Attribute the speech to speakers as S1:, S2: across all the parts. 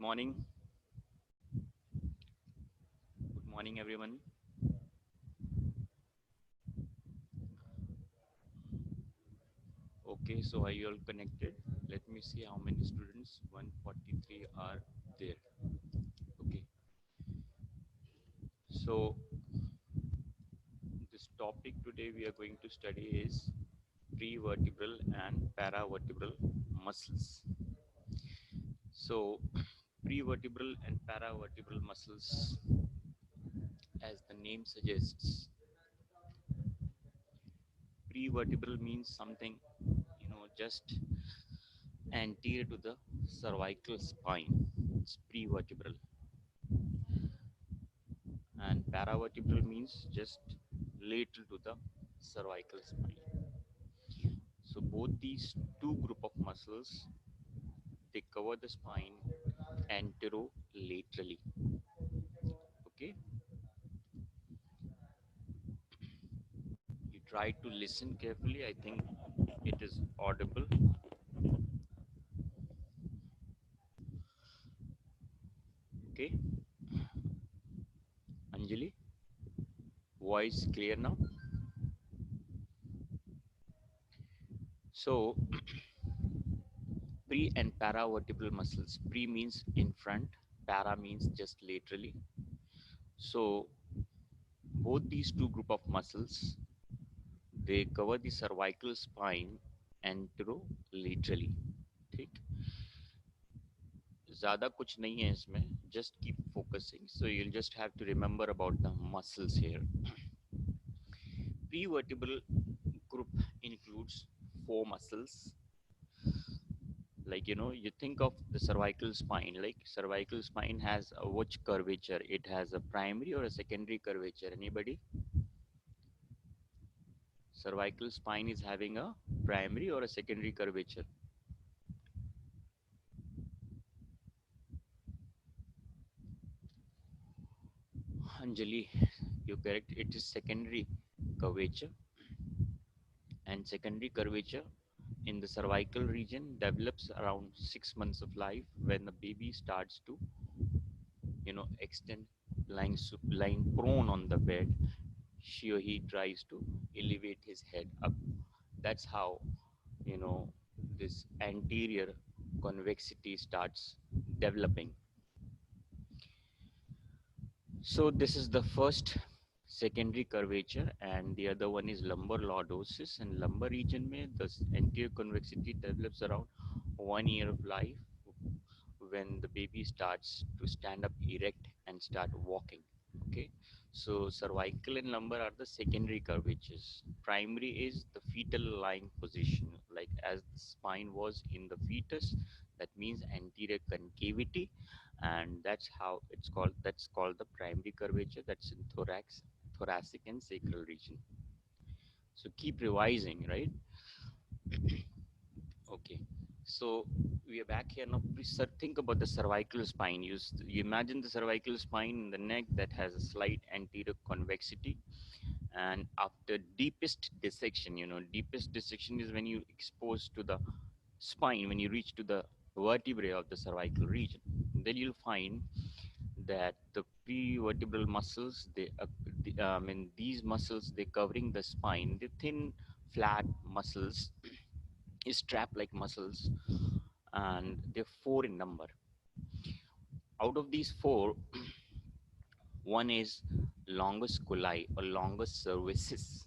S1: morning. Good morning, everyone. Okay, so are you all connected? Let me see how many students. 143 are there. Okay, so this topic today we are going to study is prevertebral and paravertebral muscles. So, prevertebral and paravertebral muscles, as the name suggests, prevertebral means something, just anterior to the cervical spine. It's prevertebral. And paravertebral means just lateral to the cervical spine. So both these two group of muscles, they cover the spine anterolaterally. Okay, you try to listen carefully. I think it is audible. Okay, Anjali, voice clear now. So pre and paravertebral muscles. Pre means in front, para means just laterally. So both these two group of muscles, they cover the cervical spine anterolaterally. ठीक, ज़्यादा कुछ नहीं है इसमें, just keep focusing, so you'll just have to remember about the muscles here. Prevertebral group includes four muscles. Like, you think of the cervical spine, like cervical spine has a which curvature? It has a primary or a secondary curvature? Anybody? Cervical spine is having a primary or a secondary curvature? Anjali, you're correct. It is secondary curvature, and secondary curvature in the cervical region develops around 6 months of life when the baby starts to, extend, lying prone on the bed. She or he tries to elevate his head up. That's how, you know, this anterior convexity starts developing. So this is the first secondary curvature, and the other one is lumbar lordosis. And lumbar region mein the anterior convexity develops around 1 year of life when the baby starts to stand up erect and start walking. Okay, so cervical and lumbar are the secondary curvatures. Primary is the fetal lying position, like as the spine was in the fetus. That means anterior concavity, and that's how it's called. That's called the primary curvature. That's in thoracic and sacral region. So keep revising, right? Okay, so we are back here now. Please think about the cervical spine. You imagine the cervical spine in the neck that has a slight anterior convexity, and after deepest dissection, deepest dissection is when you expose to the spine, when you reach to the vertebrae of the cervical region. Then you'll find that the prevertebral muscles, I mean, these muscles, they covering the spine, the thin, flat muscles, is strap like muscles, and they're four in number. Out of these four, one is longus colli or longus cervicis.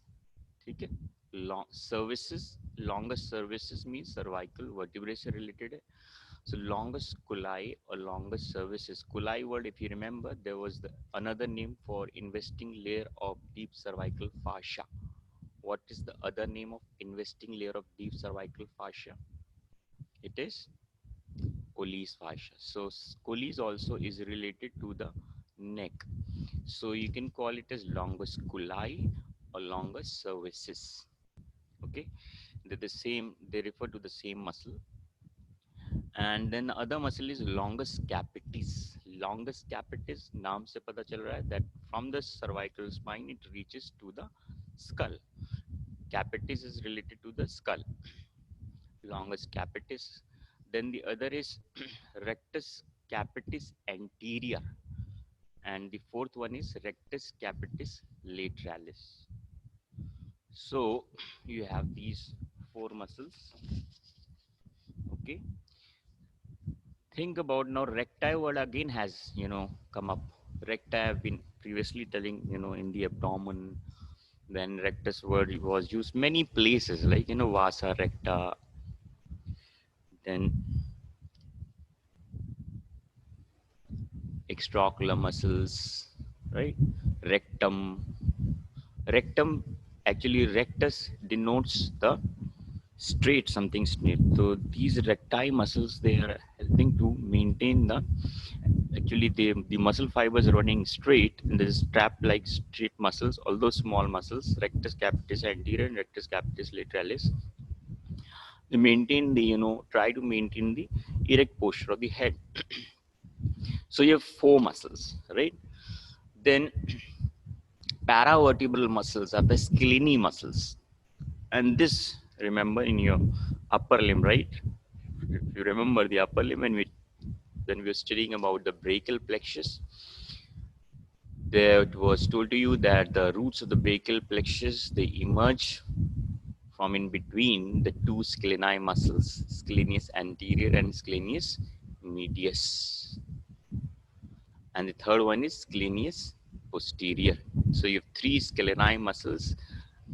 S1: ठीक है, long cervicis, longus cervicis means cervical vertebrae से related है. So longus colli or longus cervicis, colli word, if you remember, there was another name for investing layer of deep cervical fascia. What is the other name of investing layer of deep cervical fascia? It is Colles fascia. So Colles also is related to the neck. So you can call it as longus colli or longus cervicis. Okay, they're the same. They refer to the same muscle. And then the other muscle is longus capitis. Longus capitis, नाम से पता चल रहा है that from the cervical spine it reaches to the skull. Capitis is related to the skull. Longus capitis. Then the other is rectus capitis anterior, and the fourth one is rectus capitis lateralis. So you have these four muscles. Okay, think about now. Recti word again has come up. Recti have been previously telling in the abdomen. Then rectus word was used many places, like vasa recta. Then extraocular muscles, right? Rectum. Rectum, actually, rectus denotes the straight, something straight. So these recti muscles, they are helping to maintain the, actually the muscle fibers running straight in the strap like straight muscles, although small muscles, rectus capitis anterior and rectus capitis lateralis, they maintain the, try to maintain the erect posture of the head. So you have four muscles, right? Then paravertebral muscles are the scalenii muscles. And this, remember, in your upper limb, right? If you remember the upper limb, when we were studying about the brachial plexus, there it was told to you that the roots of the brachial plexus, they emerge from in between the two scalenii muscles, scalenus anterior and scalenus medius. And the third one is scalenus posterior. So you have three scalenii muscles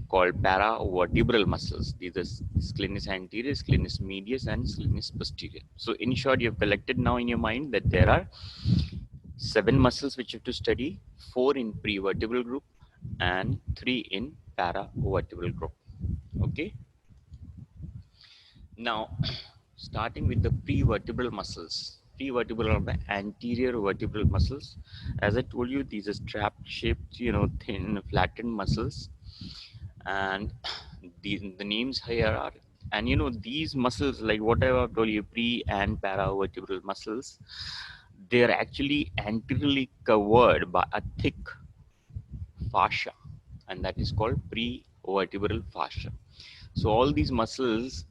S1: called paravertebral muscles. These are scalenus anterior, scalenus medius, and scalenus posterior. So in short, you have collected now in your mind that there are 7 muscles which you have to study, 4 in prevertebral group and 3 in paravertebral group. Okay. Now, starting with the prevertebral muscles. Prevertebral are the anterior vertebral muscles. As I told you, these are strap-shaped, thin, flattened muscles. And the names here are, and these muscles, like whatever I've told you, pre and paravertebral muscles, they are actually anteriorly covered by a thick fascia, and that is called prevertebral fascia. So all these muscles,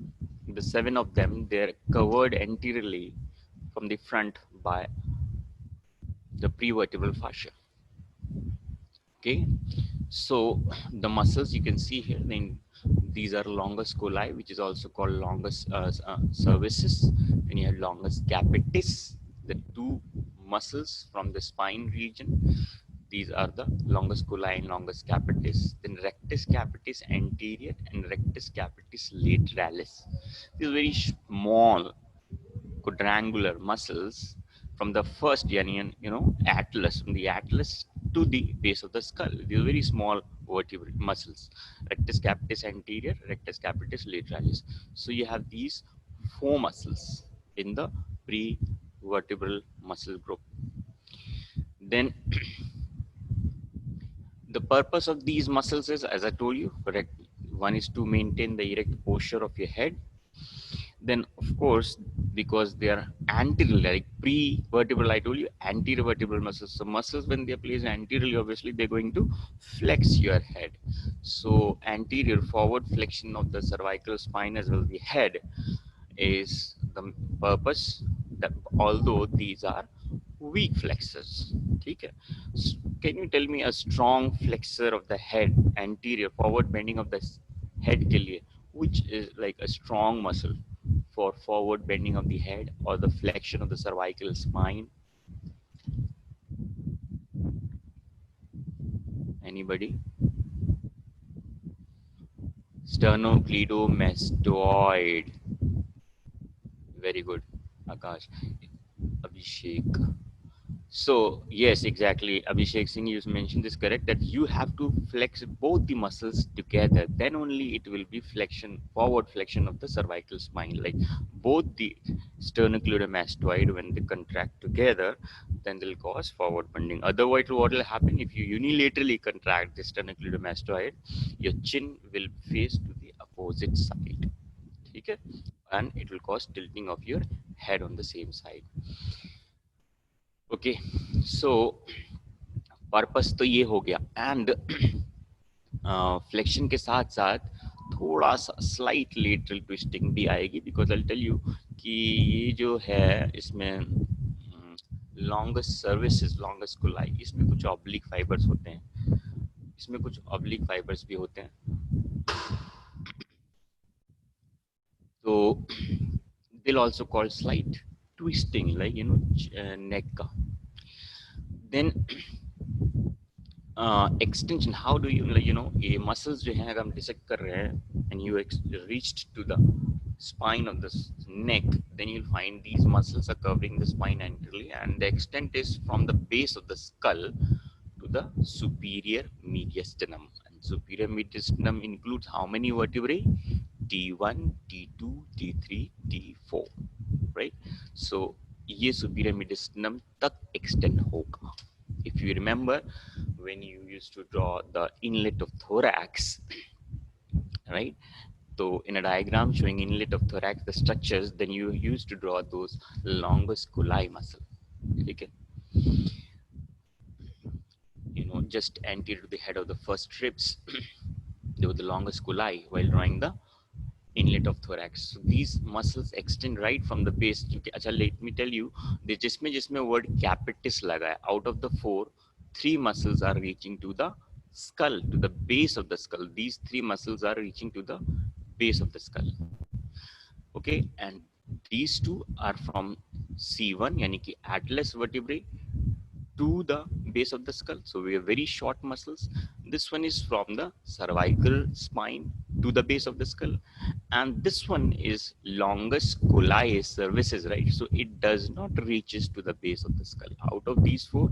S1: the 7 of them, they're covered anteriorly from the front by the prevertebral fascia. Okay, so the muscles you can see here, then these are longus colli, which is also called longus cervicis. Then you have longus capitis, the 2 muscles from the spine region. These are the longus colli and longus capitis. Then rectus capitis anterior and rectus capitis lateralis. These are very small quadrangular muscles from the first genian, atlas, from the atlas to the base of the skull. These are very small vertebrate muscles. Rectus capitis anterior, rectus capitis lateralis. So you have these 4 muscles in the prevertebral muscle group. Then the purpose of these muscles is, as I told you, correct. One is to maintain the erect posture of your head. Then, of course, because they are anterior, like pre-vertebral, I told you, anterior vertebral muscles. So muscles, when they are placed anteriorly, obviously they're going to flex your head. So anterior forward flexion of the cervical spine as well as the head is the purpose, that although these are weak flexors. Okay? Can you tell me a strong flexor of the head, anterior forward bending of the head के which is like a strong muscle for forward bending of the head or the flexion of the cervical spine? Anybody? Sternocleidomastoid. Very good, Akash. Abhishek. So yes, exactly. Abhishek Singh, you mentioned this correct, that you have to flex both the muscles together. Then only it will be flexion, forward flexion of the cervical spine. Like both the sternocleidomastoid, when they contract together, then they'll cause forward bending. Otherwise, what will happen if you unilaterally contract the sternocleidomastoid? Your chin will face to the opposite side. Okay? And it will cause tilting of your head on the same side. Okay so purpose तो ये हो गया and flexion के साथ साथ थोड़ा सा slight lateral twisting भी आएगी बिकॉज आई टेल यू कि ये जो है इसमें लॉन्गेस्ट सर्विसेज, लॉन्गेस्ट कुलाई, इसमें कुछ ऑब्लिक फाइबर्स होते हैं, इसमें कुछ ऑब्लिक फाइबर्स भी होते हैं, तो they'll also call slight twisting, like neck का. Then extension, how do you, like ये muscles जो हैं अगर हम dissect कर रहे हैं and you reached to the spine of the neck, then you'll find these muscles are covering the spine anteriorly, and the extent is from the base of the skull to the superior mediastinum. And superior mediastinum includes how many vertebrae? T1, T2, T3, T4, right? So ये superior mediastinum तक extend होगा. If you remember, when you used to draw the inlet of thorax, right? So in a diagram showing inlet of thorax, the structures, then you used to draw those longest scoli muscle. Okay? Just anterior to the head of the first ribs, they were the longest scoli while drawing the inlet of thorax. So these muscles extend right from the base. Achha, let me tell you, जिसमें word capitis लगा है, out of the four, three muscles are reaching to the skull, to the base of the skull. These three muscles are reaching to the base of the skull. Okay, and these two are from C1, yani ki atlas vertebrae, to the base of the skull. So we have very short muscles. This one is from the cervical spine to the base of the skull, and this one is longest scoli cervicis, right? So it does not reaches to the base of the skull. Out of these four,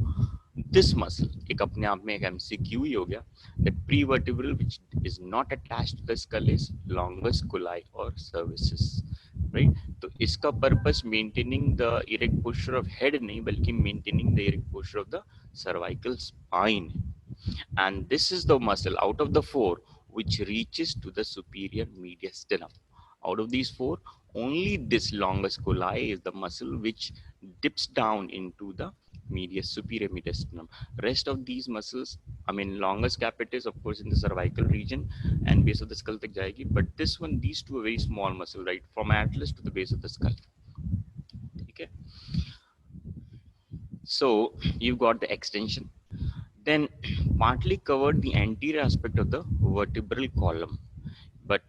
S1: this muscle, एक अपने आप में एक MCQ ही हो गया, that prevertebral which is not attached to the skull is longest scoli or cervicis, right? तो इसका purpose maintaining the erect posture of head नहीं, बल्कि maintaining the erect posture of the cervical spine. And this is the muscle out of the four which reaches to the superior mediastinum. Out of these four, only this longest scoli is the muscle which dips down into the superior mediastinum. Rest of these muscles, I mean longest capitis of course in the cervical region and base of the skull tak jayegi, but this one, these two are very small muscle, right, from atlas to the base of the skull. Okay, so you've got the extension, then partly covered the anterior aspect of the vertebral column, but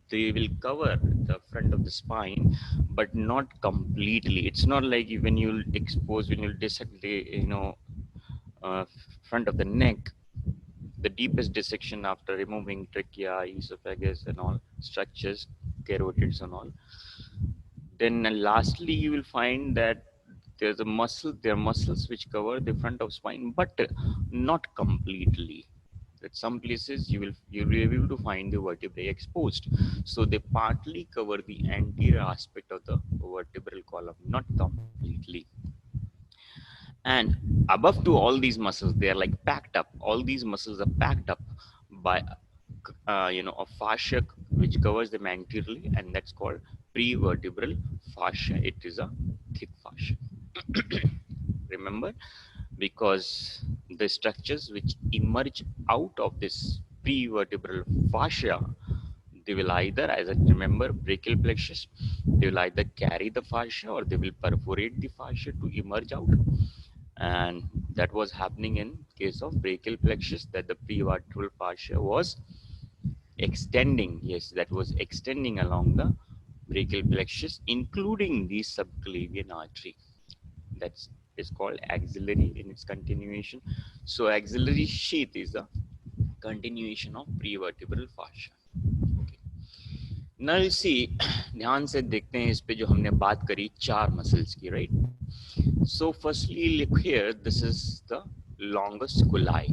S1: they will cover the front of the spine, but not completely. It's not like when you dissect the uh, front of the neck, the deepest dissection after removing trachea, esophagus and all structures, carotids and all. Then lastly, you will find that there are muscles which cover the front of spine, but not completely. At some places you'll be able to find the vertebrae exposed. So they partly cover the anterior aspect of the vertebral column, not completely. And above to all these muscles, they are like packed up. All these muscles are packed up by a fascia which covers them anteriorly, and that's called prevertebral fascia. It is a thick fascia. Remember, because the structures which emerge out of this prevertebral fascia, they will either, as I remember, brachial plexus, they will either carry the fascia or they will perforate the fascia to emerge out. And that was happening in case of brachial plexus, that the prevertebral fascia was extending. Yes, that was extending along the brachial plexus, including the subclavian artery. That is called axillary in its continuation. So axillary sheath is the continuation of prevertebral fascia. Okay. Now you see, ध्यान से देखते हैं इस पे जो हमने बात करी चार मसल्स की, right? So firstly, look here, this is the longest scoli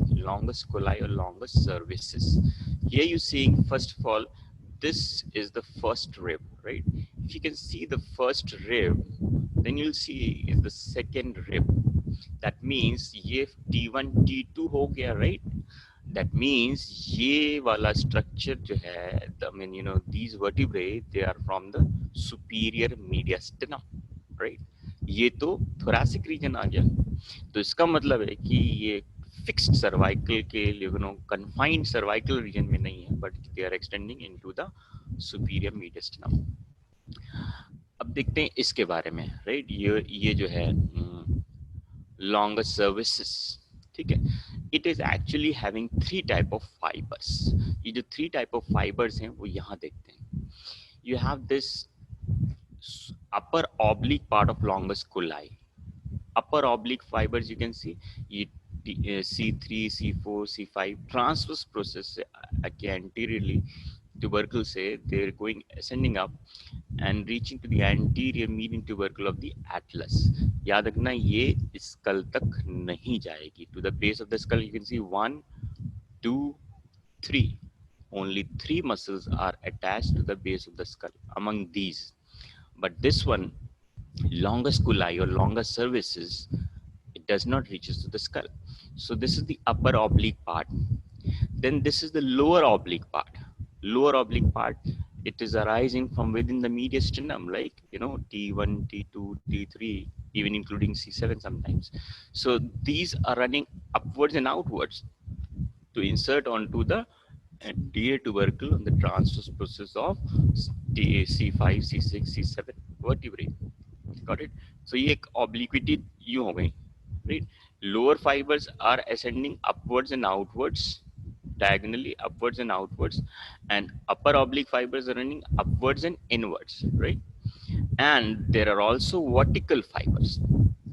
S1: or longest cervicis. Here you see, first of all, this is the first rib, right? If you can see the first rib, then you'll see the second rib. That means ये T1, T2 हो गया, right? That means ये वाला structure जो है, I mean, these vertebrae, they are from the superior mediastinum, right? ये तो thoracic region आ गया, तो इसका मतलब है कि ये fixed cervical के confined cervical region में नहीं है, but they are extending into the superior mediastinum. अब देखते हैं इसके बारे में, right? ये जो है longer services. ठीक है, it is actually having three type of fibers. ये जो three type of fibers हैं वो यहाँ देखते हैं. You have this upper oblique part of longus colli. Upper oblique fibers you can see ये C3, C4, C5 transverse process से anteriorly tubercle से they're going ascending up and reaching to the anterior median tubercle of the atlas. याद रखना ये school तक नहीं जाएगी. To the base of the skull you can see 1, 2, 3. Only 3 muscles are attached to the base of the skull among these. But this one, longus colli or longus cervicis, it does not reaches to the skull. So this is the upper oblique part. Then this is the lower oblique part. Lower oblique part, it is arising from within the mediastinum, like T1, T2, T3, even including C7 sometimes. So these are running upwards and outwards to insert onto the anterior tubercle on the transverse process of C5, C6, C7 vertebrae. Got it? So ये एक obliquity यूं हो गई, right? Lower fibers are ascending upwards and outwards, diagonally upwards and outwards, and upper oblique fibers are running upwards and inwards, right? And there are also vertical fibers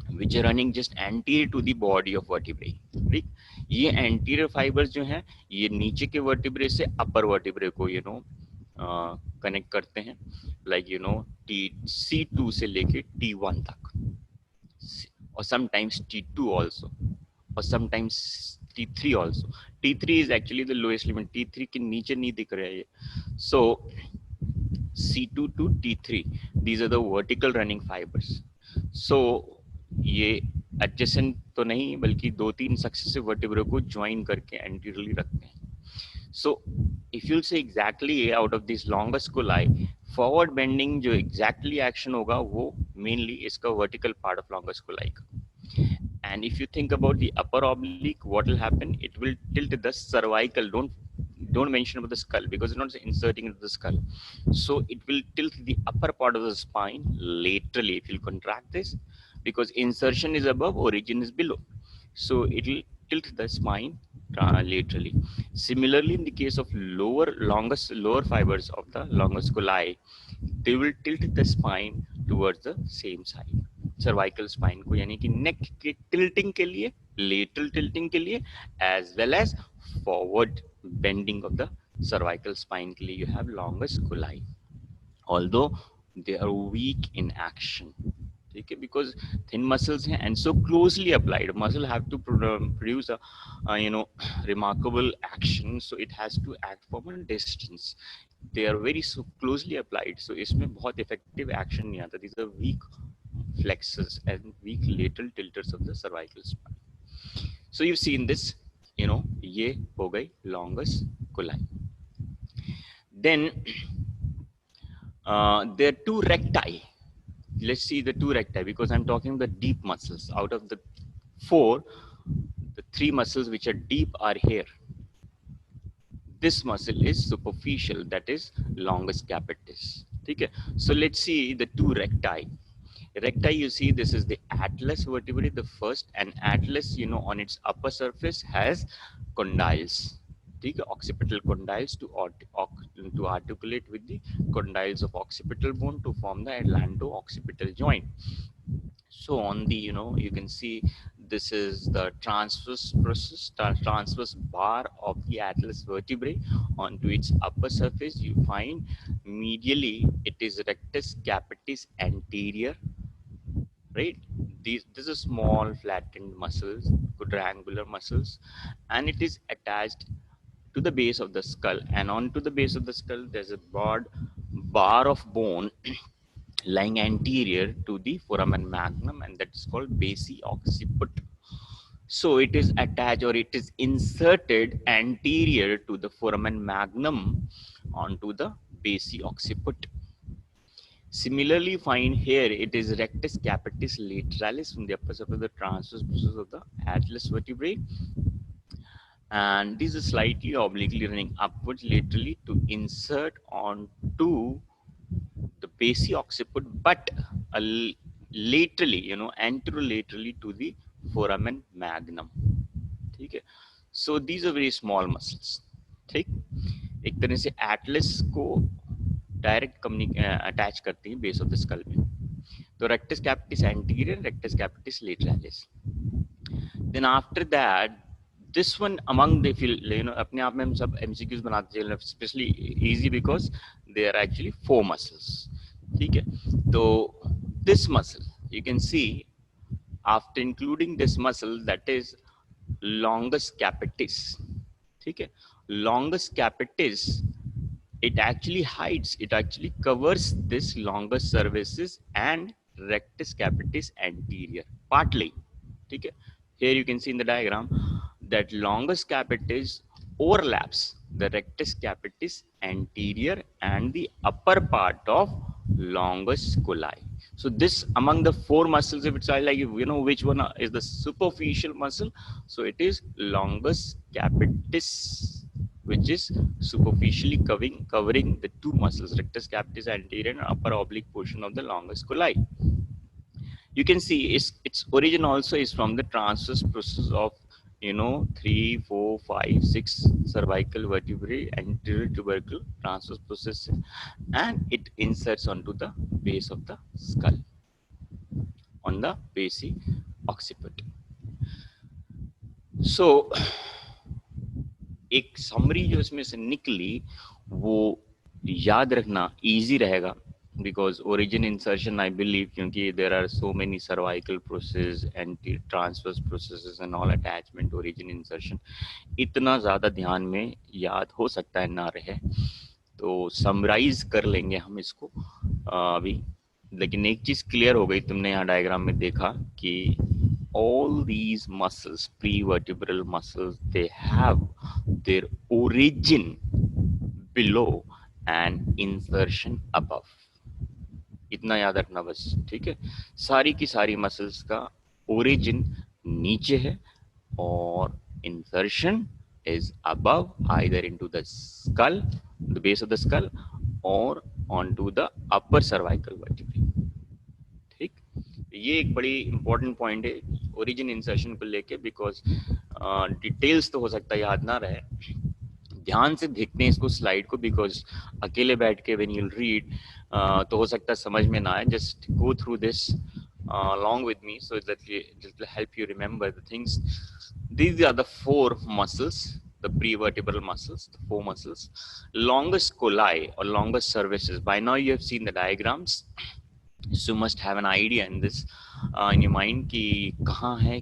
S1: which are running just anterior to the body of vertebrae, right? ये anterior fibers जो हैं ये नीचे के vertebrae से upper vertebrae को connect करते हैं, like C2 से लेके T1 तक, or sometimes T2 also, or sometimes T3 also. T3 is actually the lowest limit. T3 के नीचे नहीं दिख रहा है ये. So C2 to T3, these are the vertical running fibers. So ये adjacent तो नहीं बल्कि 2-3 successive vertebrae को join करके anteriorly रखते हैं. So if you'll say exactly out of these longus colli, forward bending जो exactly action होगा वो mainly इसका vertical part of longus colli का. And if you think about the upper oblique, what will happen? It will tilt the cervical. Don't mention about the skull because it's not inserting into the skull. So it will tilt the upper part of the spine laterally if you contract this, because insertion is above, origin is below. So it will tilt the spine laterally. Similarly, in the case of lower fibers of the longus colli, they will tilt the spine towards the same side. Cervical spine को, यानी कि नेक के tilting के लिए, lateral tilting के लिए, as well as forward bending of the cervical spine के लिए you have longus colli, although they are weak in action. ठीक है, बिकॉज थिन मसल्स हैं and so closely applied. Muscle have to produce remarkable action, so it has to act from a distance. They are very so closely applied, so इसमें बहुत effective action नहीं आता. These are weak flexors and weak lateral tilters of the cervical spine. So you've seen this, ये हो गई longus colli. Then there are two recti. Let's see the two recti, because I'm talking the deep muscles. Out of the 4, the 3 muscles which are deep are here. This muscle is superficial, that is longus capitis. Okay, so let's see the two recti. Recti, you see, this is the atlas vertebrae, the first, and atlas, on its upper surface has condyles. Okay, occipital condyles to articulate with the condyles of occipital bone to form the atlanto-occipital joint. So on the, you can see this is the transverse process, transverse bar of the atlas vertebrae. Onto its upper surface, you find medially it is rectus capitis anterior, right? This is small flattened muscles, quadrangular muscles, and it is attached to the base of the skull. And onto the base of the skull, there's a broad bar of bone lying anterior to the foramen magnum, and that's called basi-occiput. So it is attached, or it is inserted anterior to the foramen magnum onto the basi-occiput. Similarly, find here it is rectus capitis lateralis from the upper surface of the transverse process of the atlas vertebrae, and this is slightly obliquely running upwards laterally to insert onto the basi-occiput, but laterally, anterolaterally to the foramen magnum, ठीक है। So these are very small muscles, ठीक। एक तरह से Atlas को direct attach करती है base of the skull में। तो rectus capitis anterior, rectus capitis lateralis. Then after that this one among they feel, you know, अपने आप में हम सब एमसीक्यूज बनाते हैं, specially easy because they are actually 4 muscles, ठीक है। तो this muscle you can see after including this muscle that is longus capitis, ठीक है। Longus capitis, it actually hides, it actually covers this longest cervicis and rectus capitis anterior partly, ठीक है। Here you can see in the diagram that longest capitis overlaps the rectus capitis anterior and the upper part of longus coli. So this among the 4 muscles, if it's like, you know, which one is the superficial muscle, so it is longus capitis, which is superficially covering the 2 muscles, rectus capitis anterior and upper oblique portion of the longus coli. You can see its origin also is from the transverse process of, you know, 3, 4, 5, 6 cervical vertebrae, anterior tubercle transverse process, and it inserts onto the base of the skull on the basic occiput. So एक summary जो इसमें से निकली वो याद रखना easy रहेगा, because origin insertion I believe, क्योंकि there are so many cervical process and transverse processes and all attachment, origin insertion इतना ज़्यादा ध्यान में याद हो सकता है ना रहे, तो समराइज कर लेंगे हम इसको अभी। लेकिन एक चीज़ क्लियर हो गई, तुमने यहाँ डायग्राम में देखा कि all these muscles, prevertebral muscles, they have their origin below and insertion above. इतना याद रखना बस, ठीक है। सारी की सारी मसल्स का ओरिजिन नीचे है और insertion is above, either into the skull, the base of the skull, or onto the upper cervical vertebrae, ठीक। ये एक बड़ी इंपॉर्टेंट पॉइंट है ओरिजिन इंसर्शन को लेके, बिकॉज डिटेल्स तो हो सकता है याद ना रहे, ध्यान से देखते हैं इसको स्लाइड को, बिकॉज अकेले बैठ के व्हेन यू रीड तो हो सकता है समझ में ना आए। Just go through this along with me so that it will help you remember the things. These are the 4 muscles, the prevertebral muscles, the 4 muscles. Longest coli or longest cervices, by now you have seen the diagrams, so you must have an idea in this in your mind कि कहाँ है,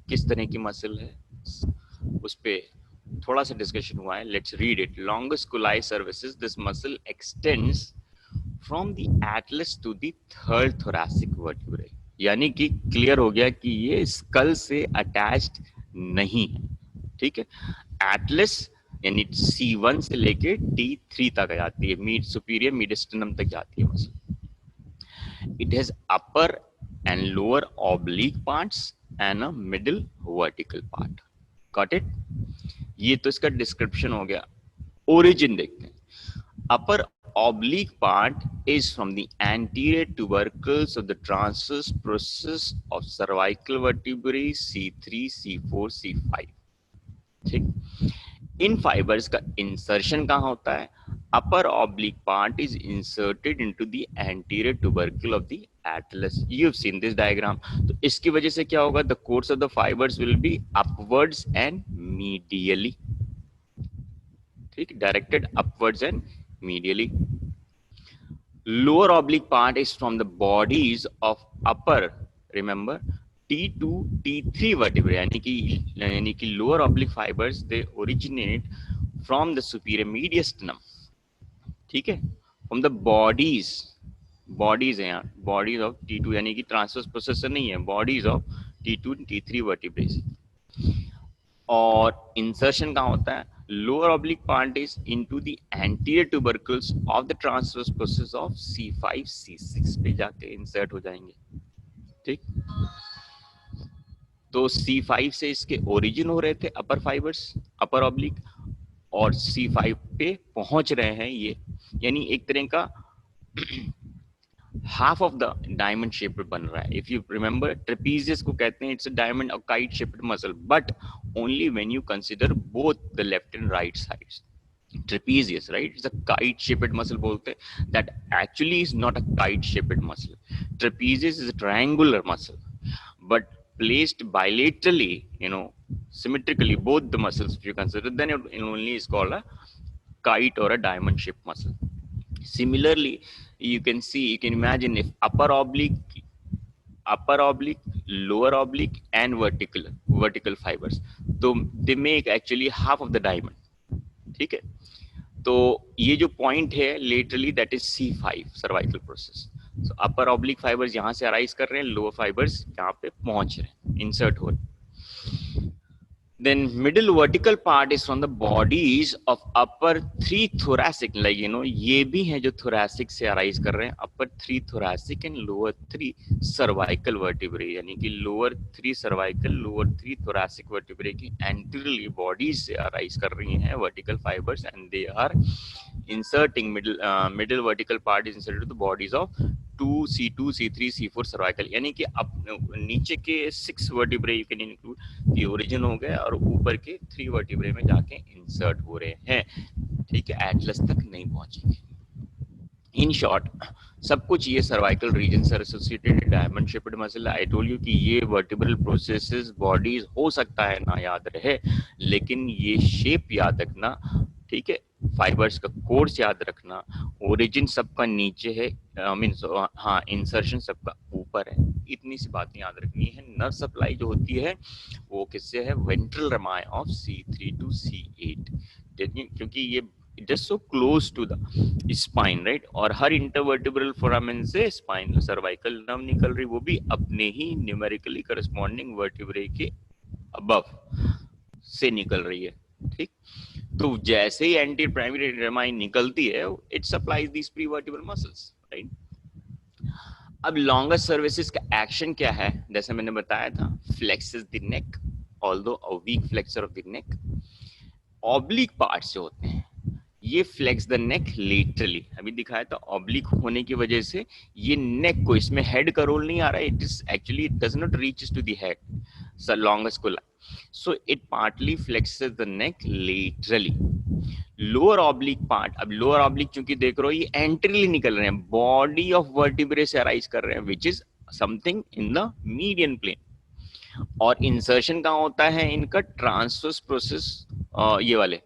S1: किस तरह की muscle है, उस पे थोड़ा सा डिस्कशन हुआ है। Let's read it. Longest colli services, this muscle extends from the atlas to the third thoracic vertebrae, यानी कि क्लियर हो गया कि ये स्कल से अटैच्ड नहीं है, ठीक है। एटलस यानी C1 से लेके T3 तक जाती है, मीड सुपीरियर मिडिस्टनम तक जाती है muscle. It has upper and lower oblique parts and a middle vertical part. Got it? ये तो इसका डिस्क्रिप्शन हो गया। ओरिजिन देखते हैं। अपर oblique part is from the anterior tubercles of the transverse process of cervical vertebrae C3, C4, C5, ठीक। इन fibres का insertion कहाँ होता है? Upper oblique part is inserted into the anterior tubercle of the atlas. You have seen this diagram. तो इसकी वजह से क्या होगा? The course of the fibres will be upwards and medially, ठीक, directed upwards and medially. Lower oblique part is from the bodies of upper, remember, T2, T3 vertebrae, यानी कि lower oblique fibers they originate from the superior mediastinum, ठीक है, from the bodies है यहाँ, bodies of T2, यानी कि transverse processor नहीं है, bodies of T2 T3 vertebrae। और इंसर्शन कहाँ होता है? lower oblique part is into the anterior tubercles of the transverse process of C5, C6 पे जाके इंसर्ट हो जाएंगे, ठीक। तो C5 से इसके ओरिजिन हो रहे थे अपर फाइबर्स, अपर ऑब्लिक, और C5 पे पहुंच रहे हैं ये, यानी एक तरह का half of the diamond shaped बन रहा है. इफ यू रिमेंबर, ट्रेपीजियस को कहते हैं इट्स अ डायमंड और kite shaped muscle, but only when you consider both the left and right sides. Trapezius, right? It's a kite shaped muscle bolte hain. That actually is not a kite shaped muscle. Trapezius is a triangular muscle, but placed bilaterally, symmetrically, both the muscles, if you consider, then it only is called a kite or a diamond shaped muscle. Similarly, you can imagine if upper oblique, lower oblique and vertical fibers, तो they make actually half of the diamond. ठीक है, तो ये जो point है laterally that is C5 cervical process. So upper oblique fibres यहाँ से arise कर रहे हैं, लोअर फाइबर्स यहाँ पे पहुंच रहे हैं, इंसर्ट हो रहे हैं. Then middle vertical part is from the bodies of upper 3 thoracic, like ये भी हैं जो thoracic से arise कर रहे हैं, upper 3 thoracic and lower 3 cervical vertebrae, यानी कि lower 3 cervical, lower 3 thoracic vertebrae की anteriorly bodies से arise कर रही हैं vertical fibers, and they are inserting middle vertical part is inserted to the bodies of 2, C2, C3, C4 cervical, यानी कि अब नीचे के 6 वर्टिब्रे यू कैन इंक्लूड की ओरिजिन हो गए और ऊपर के 3 वर्टिब्रे में जाके इंसर्ट हो रहे हैं. ठीक है, एटलस तक नहीं पहुंचेंगे. इन शॉर्ट, सब कुछ ये सर्वाइकल रीजन से associated diamond shaped muscle. I told you कि ये वर्टिब्रल प्रोसेसेस बॉडीज हो सकता है ना याद रहे, लेकिन ये शेप याद रखना. ठीक है, फाइबर्स का कोर्स याद रखना, ओरिजिन सबका नीचे है, मींस हाँ इंसर्शन सबका ऊपर है, इतनी सी बातें याद रखनी है. नर्व सप्लाई जो होती है वो किससे है? Ventral Ramai of C3 to C8, क्योंकि ये just so close to the spine, right? और हर इंटरवर्टिब्रल फोरामेन से स्पाइन सर्वाइकल नर्व निकल रही, वो भी अपने ही न्यूमेरिकली करस्पॉन्डिंग वर्टिब्रे के अबव से निकल रही है. ठीक, तो जैसे ही एंटी प्राइमरी रमाई निकलती है, it supplies these prevertebral muscles, right? अब लॉन्गेस्ट सर्विसेज का एक्शन क्या है? जैसे मैंने बताया था, flexes the neck, although a weak flexor of the neck. Oblique part से होते हैं, ये फ्लेक्स द नेक लेटरली, अभी दिखाया था. ऑब्लिक होने की वजह से ये नेक को, इसमें हेड का रोल नहीं आ रहा है, it is actually it does not reaches to the head, so longest को, so it partly flexes the neck laterally. Lower oblique part, अब लोअर ऑब्लिक चूंकि देख रहे हो ये एंट्रीली निकल रहे हैं, बॉडी ऑफ वर्टिब्रे से अराइज कर रहे हैं, which is something in the median plane. और इंसर्शन कहाँ होता है इनका? ट्रांसवर्स प्रोसेस, ये वाले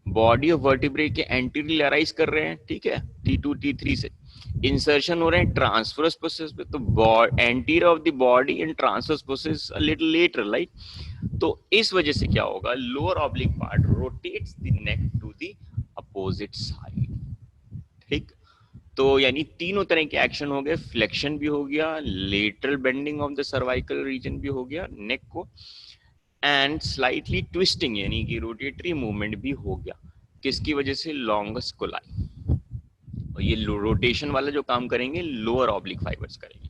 S1: बॉडी ऑफ वर्टिब्रे के एंटीरियरली अराइज कर रहे हैं. ठीक है, T2 T3 से इंसर्शन हो रहे हैं ट्रांसवर्स प्रोसेस पे, तो anterior of the body and transverse process a little later, right? तो इस वजह से क्या होगा? Lower oblique part rotates the neck to the opposite side. ठीक, तो यानी तीनों तरह के एक्शन हो गए, फ्लेक्शन भी हो गया, lateral bending of the cervical region भी हो गया नेक को, एंड स्लाइटली ट्विस्टिंग यानी कि रोटेटरी मूवमेंट भी हो गया. किसकी वजह से? Longest coli. और ये रोटेशन वाला जो काम करेंगे लोअर ऑब्लिक फाइबर्स करेंगे.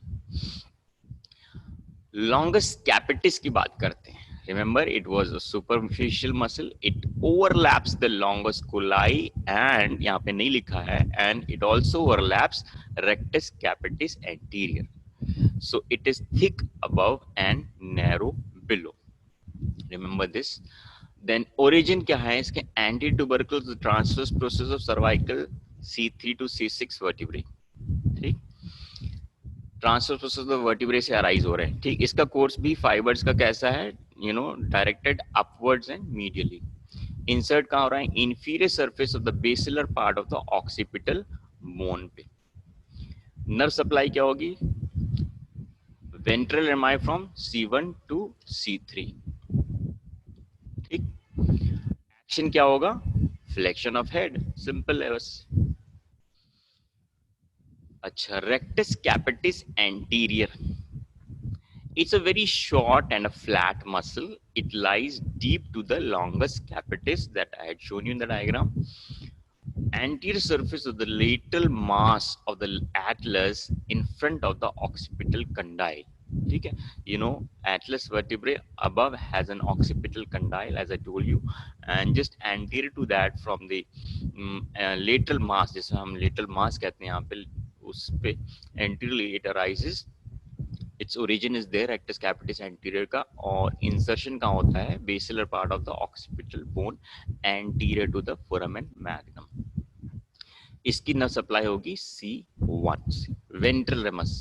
S1: लॉन्गेस्ट कैपिटिस की बात करते हैं. Remember, it was a superficial muscle. It overlaps the longest colli, and यहाँ पे नहीं लिखा है, and it also overlaps rectus capitis anterior. So it is thick above and narrow below. Remember this. Then origin क्या है इसके? Antitubercle transverse process of cervical C3 to C6 vertebrae. ठीक, transverse process of vertebrae से arise हो रहे हैं. ठीक, इसका कोर्स भी फाइबर्स का कैसा है? Directed upwards and medially. Insert कहाँ हो रहा है? Inferior surface of the basilar part of the occipital bone पे. नर्व सप्लाई क्या होगी? Ventral Ramai from C1 to C3. ठीक, एक्शन क्या होगा? फ्लेक्शन ऑफ हेड, सिंपल है बस. अच्छा, rectus capitis anterior. It's a very short and a flat muscle. It lies deep to the longest capitis that I had shown you in the diagram. Anterior surface of the lateral mass of the atlas in front of the occipital condyle. ठीक है, atlas vertebrae above has an occipital condyle, as I told you, and just anterior to that from the lateral mass, जिसे हम lateral mass कहते हैं यहाँ पे, उस पे anteriorly it arises, its origin is there rectus capitis anterior का, और इंसर्शन कहाँ होता है, basilar part of the occipital bone anterior to the foramen magnum. इसकी नर्व सप्लाई होगी C1 से, वेंट्रल रेमस,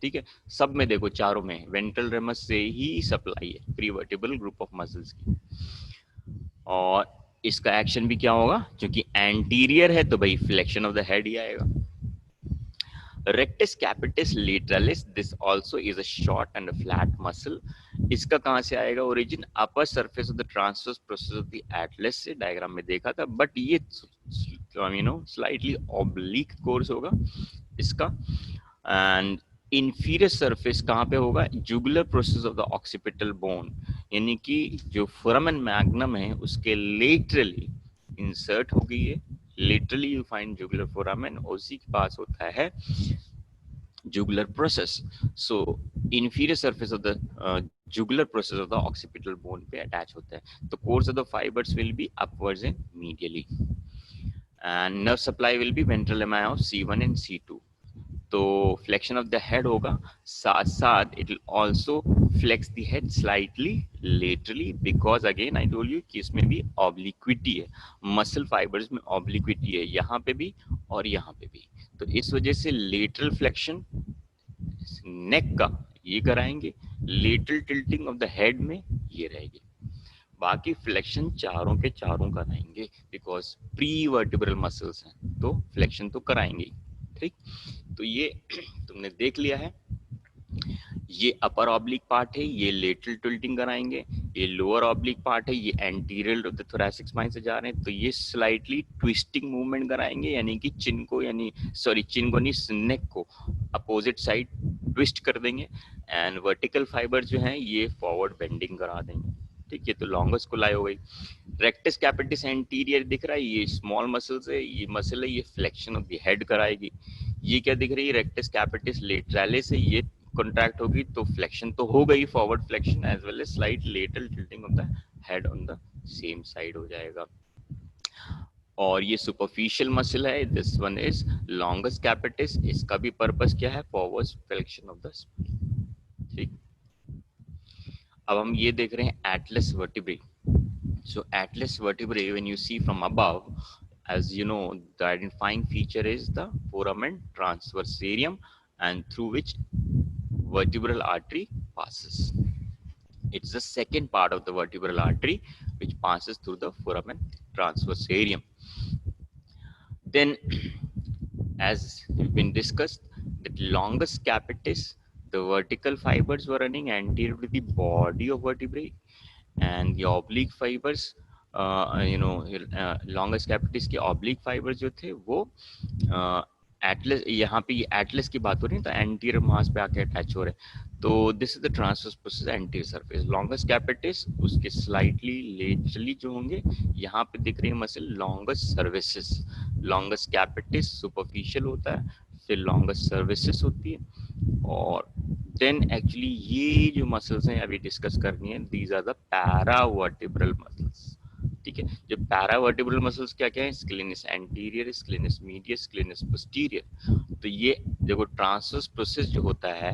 S1: ठीक है। सब में देखो, चारों में वेंट्रल रेमस से ही सप्लाई है प्रीवर्टिब्रल ग्रुप ऑफ मसल्स की। और इसका एक्शन भी क्या होगा, क्योंकि एंटीरियर है तो भाई फ्लेक्शन ऑफ द हेड ही आएगा। Rectus capitis lateralis, this also is a short and a flat muscle. इसका कहाँ से आएगा origin, upper surface of the transverse process of the Atlas से, डायग्राम में देखा था, बट ये स्लाइटली ऑब्लिक कोर्स होगा इसका। एंड इंफीरियर सरफेस कहाँ पे होगा, jugular process of the occipital bone, यानी कि जो फोरामेन मैग्नम है उसके लेटरली इंसर्ट हो गई है। Literally you find jugular foramen, उसी के पास होता है jugular process. So inferior surface of the jugular process of the occipital bone पे attach होता है। तो course of the fibers will be upwards and medially, and nerve supply will be ventral lemma of C1 and C2. तो flexion of the head होगा, साथ साथ it will also flex the head slightly laterally, because again I told you कि इसमें भी obliquity है, muscle fibres में obliquity है, यहाँ पे भी और यहाँ पे भी। तो इस वजह से लेटरल फ्लेक्शन नेक का ये कराएंगे, lateral tilting of the head में ये रहेगी, बाकी फ्लेक्शन चारों के चारों कराएंगे, बिकॉज प्री वर्टिब्रल मसल्स हैं तो फ्लेक्शन तो कराएंगे। ठीक, तो ये तुमने देख लिया है, ये अपर ऑब्लिक पार्ट है, ये लेटरल टिल्टिंग कराएंगे, ये लोअर ऑब्लिक पार्ट है, ये anterior of the thoracic spine से जा रहे हैं, तो ये स्लाइटली ट्विस्टिंग मूवमेंट कराएंगे, यानी कि चिन को, यानी सॉरी चिन को नहीं, नेक को अपोजिट साइड ट्विस्ट कर देंगे, एंड वर्टिकल फाइबर जो हैं ये फॉरवर्ड बेंडिंग करा देंगे। ठीक है, तो लॉन्गस कोलाई हो गई। रेक्टस कैपिटिस एंटीरियर दिख रहा है, ये स्मॉल मसल्स है, ये मसल है, ये फ्लेक्शन ऑफ द हेड कराएगी। ये क्या दिख रही है, रेक्टस कैपिटिस लेटरालिस है, ये कॉन्ट्रैक्ट होगी तो फ्लेक्शन तो हो गई, forward flexion as well as slight lateral tilting of the head on the same side हो जाएगा। और ये सुपरफिशियल मसल है, this one is longus capitis, इसका भी पर्पस क्या है, forward flexion of the spine. ठीक, अब हम ये देख रहे हैं atlas vertebrae. So atlas vertebrae, when you see from above, as you know, the identifying feature is the foramen transversarium, and through which vertebral artery passes. It's the second part of the vertebral artery which passes through the foramen transversarium. Then, as has been discussed, that longus capitis, the vertical fibers were running anterior to the body of vertebrae, and the oblique fibers, longus capitis के oblique fibre जो थे वो Atlas, यहाँ पे Atlas की बात हो रही है तो एंटीरियर मास पे आके अटैच हो रहे हैं, तो this is the transverse process anterior surface. Longus capitis उसके स्लाइटली लेटरली जो होंगे, यहाँ पे दिख रही है muscle longus services. Longus capitis superficial होता है, फिर लॉन्गस सर्विसेस होती है, और देन एक्चुअली ये जो मसल्स हैं अभी डिस्कस करनी है, दीज आर द पैरावर्टिब्रल मसल्स। ठीक है, जो पैरावर्टिब्रल मसल्स क्या क्या है, स्क्लेनिस एंटीरियर, स्क्लेनिस मीडियर, स्क्लेनिस पोस्टीरियर। तो ये देखो ट्रांसवर्स प्रोसेस जो होता है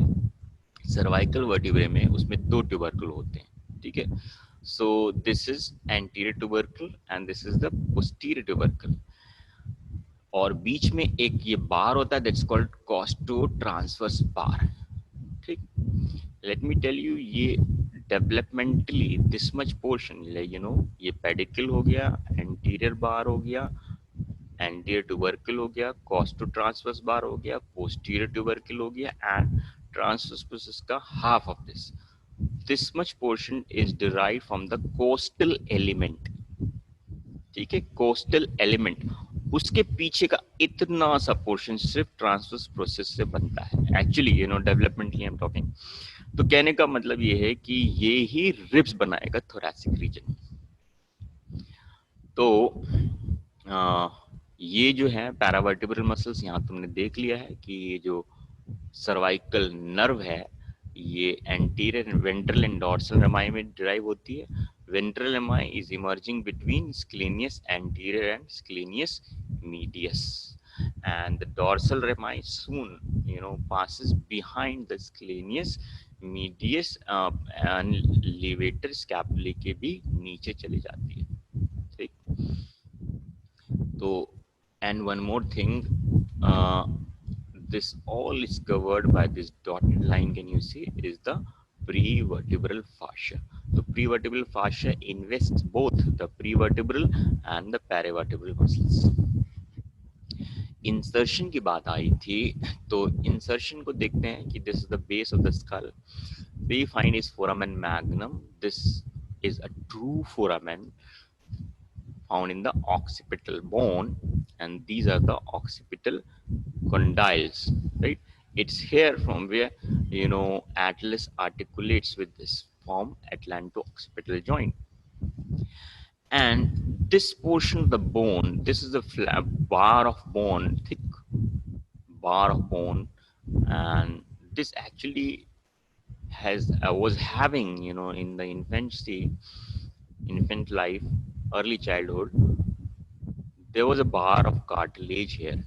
S1: सर्वाइकल वर्टिब्रे में, उसमें दो ट्यूबरकल होते हैं। ठीक है, so this is anterior tubercle and this is the posterior tubercle, और बीच में एक ये बार होता है, दैट्स कॉल्ड कॉस्टो ट्रांसवर्स बार। ठीक, लेट मी टेल यू, ये developmentally this much portion, you know, ये पेडिकल हो गया, एंटीरियर बार हो गया, एंटीरियर ट्यूबरकल हो गया, कॉस्टो ट्रांसवर्स बार हो गया, पोस्टीरियर ट्यूबरकल हो गया, एंड ट्रांसवर्स प्रोसेस का half of this much portion is derived from the coastal element. ठीक है, कोस्टल एलिमेंट, उसके पीछे का इतना सा पोर्शन सिर्फ ट्रांसवर्स प्रोसेस से बनता है। Actually you know developmentally I am talking, तो कहने का मतलब ये है कि ये ही रिब्स बनाएगा थोरैसिक रीजन। तो ये जो है पैरावर्टिब्रल मसल्स, यहाँ तुमने देख लिया है कि ये जो सर्वाइकल नर्व है ये anterior ventral and dorsal rami में डिराइव होती है। Ventral rami is emerging between scalenus anterior and scalenus medius, and the dorsal rami soon, passes behind the scalenus medius and levator scapulae के भी नीचे चली जाती है. ठीक. So, and one more thing, this all is covered by this dotted line. Can you see? Is the prevertebral fascia. The prevertebral fascia invests both the prevertebral and the paravertebral muscles. Insertion की बात आई थी, तो insertion को देखते हैं कि this is the base of the skull. We find is foramen magnum. This is a true foramen found in the occipital bone, and these are the occipital condyles, right? It's here from where atlas articulates with this form atlanto-occipital joint. And this portion of the bone, this is a bar of bone, thick bar of bone, and this actually was having, in the infant life, early childhood, there was a bar of cartilage here,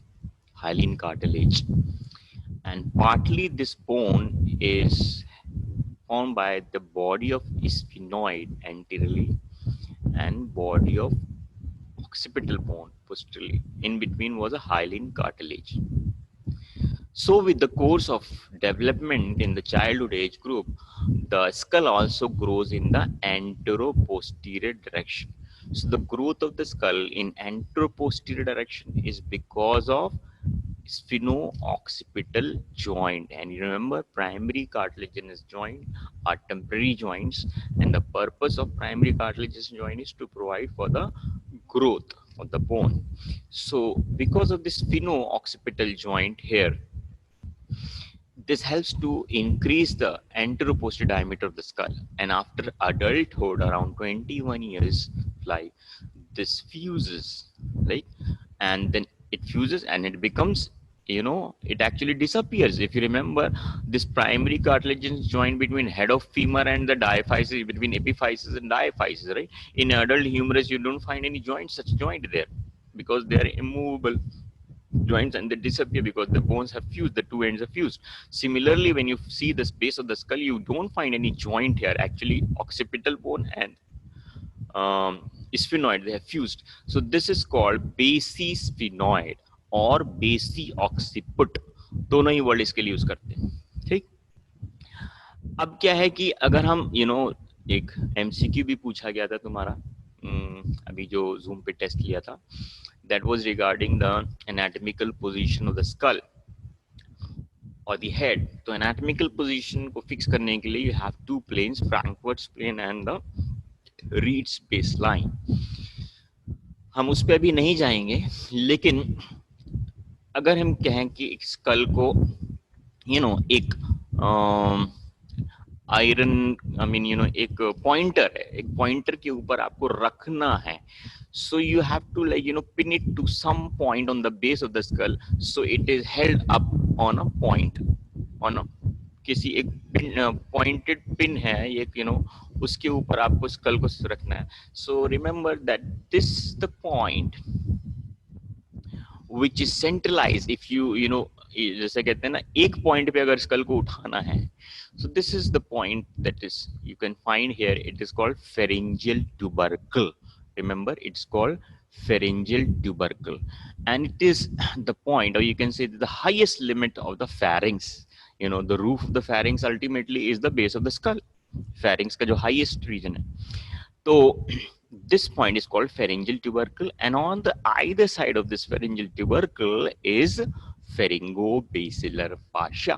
S1: hyaline cartilage, and partly this bone is formed by the body of sphenoid anteriorly and body of occipital bone posteriorly. In between was a hyaline cartilage. So with the course of development in the childhood age group, the skull also grows in the antero-posterior direction. So the growth of the skull in antero-posterior direction is because of spheno-occipital joint. And you remember, primary cartilaginous joint are temporary joints, and the purpose of primary cartilaginous joint is to provide for the growth of the bone. So because of this spheno-occipital joint here, this helps to increase the anteroposterior diameter of the skull. And after adulthood, around 21 years life, this fuses, right? And then it fuses and it becomes, it actually disappears. If you remember, this primary cartilaginous joint between head of femur and the diaphysis, between epiphysis and diaphysis, right? In adult humerus, you don't find any such joint there, because they are immovable joints and they disappear because the bones have fused, the two ends are fused. Similarly, when you see the base of the skull, you don't find any joint here. Actually, occipital bone and sphenoid, they have fused. So this is called basisphenoid और बेसी occiput, दोनों ही word इसके लिए use करते हैं. ठीक. अब क्या है कि अगर हम एक एमसीक्यू भी पूछा गया था तुम्हारा अभी जो जूम पे टेस्ट लिया था, that was regarding the anatomical position of the skull or the head. तो anatomical position को fix करने के लिए you have two planes, Frankfurt's plane and the Reed's baseline. हम उस पर अभी नहीं जाएंगे, लेकिन अगर हम कहें कि स्कल को एक आयरन एक पॉइंटर है, एक पॉइंटर के ऊपर आपको रखना है. So you have to pin it to some point on the base of the skull, so it is held up on a point, on a किसी एक pointed pin है एक उसके ऊपर आपको स्कल को रखना है. So remember that this is the point which is centralized. If you जैसे कहते हैं ना, एक पॉइंट पे अगर स्कल को उठाना है, so this is the point that is you can find here. It is called pharyngeal tubercle. Remember, it's called pharyngeal tubercle, and it is the point, or you can say the highest limit of the pharynx. The roof of the pharynx ultimately is the base of the skull. Pharynx का जो highest region है, तो this point is called pharyngeal tubercle, and on the either side of this pharyngeal tubercle is pharyngobasilar fascia.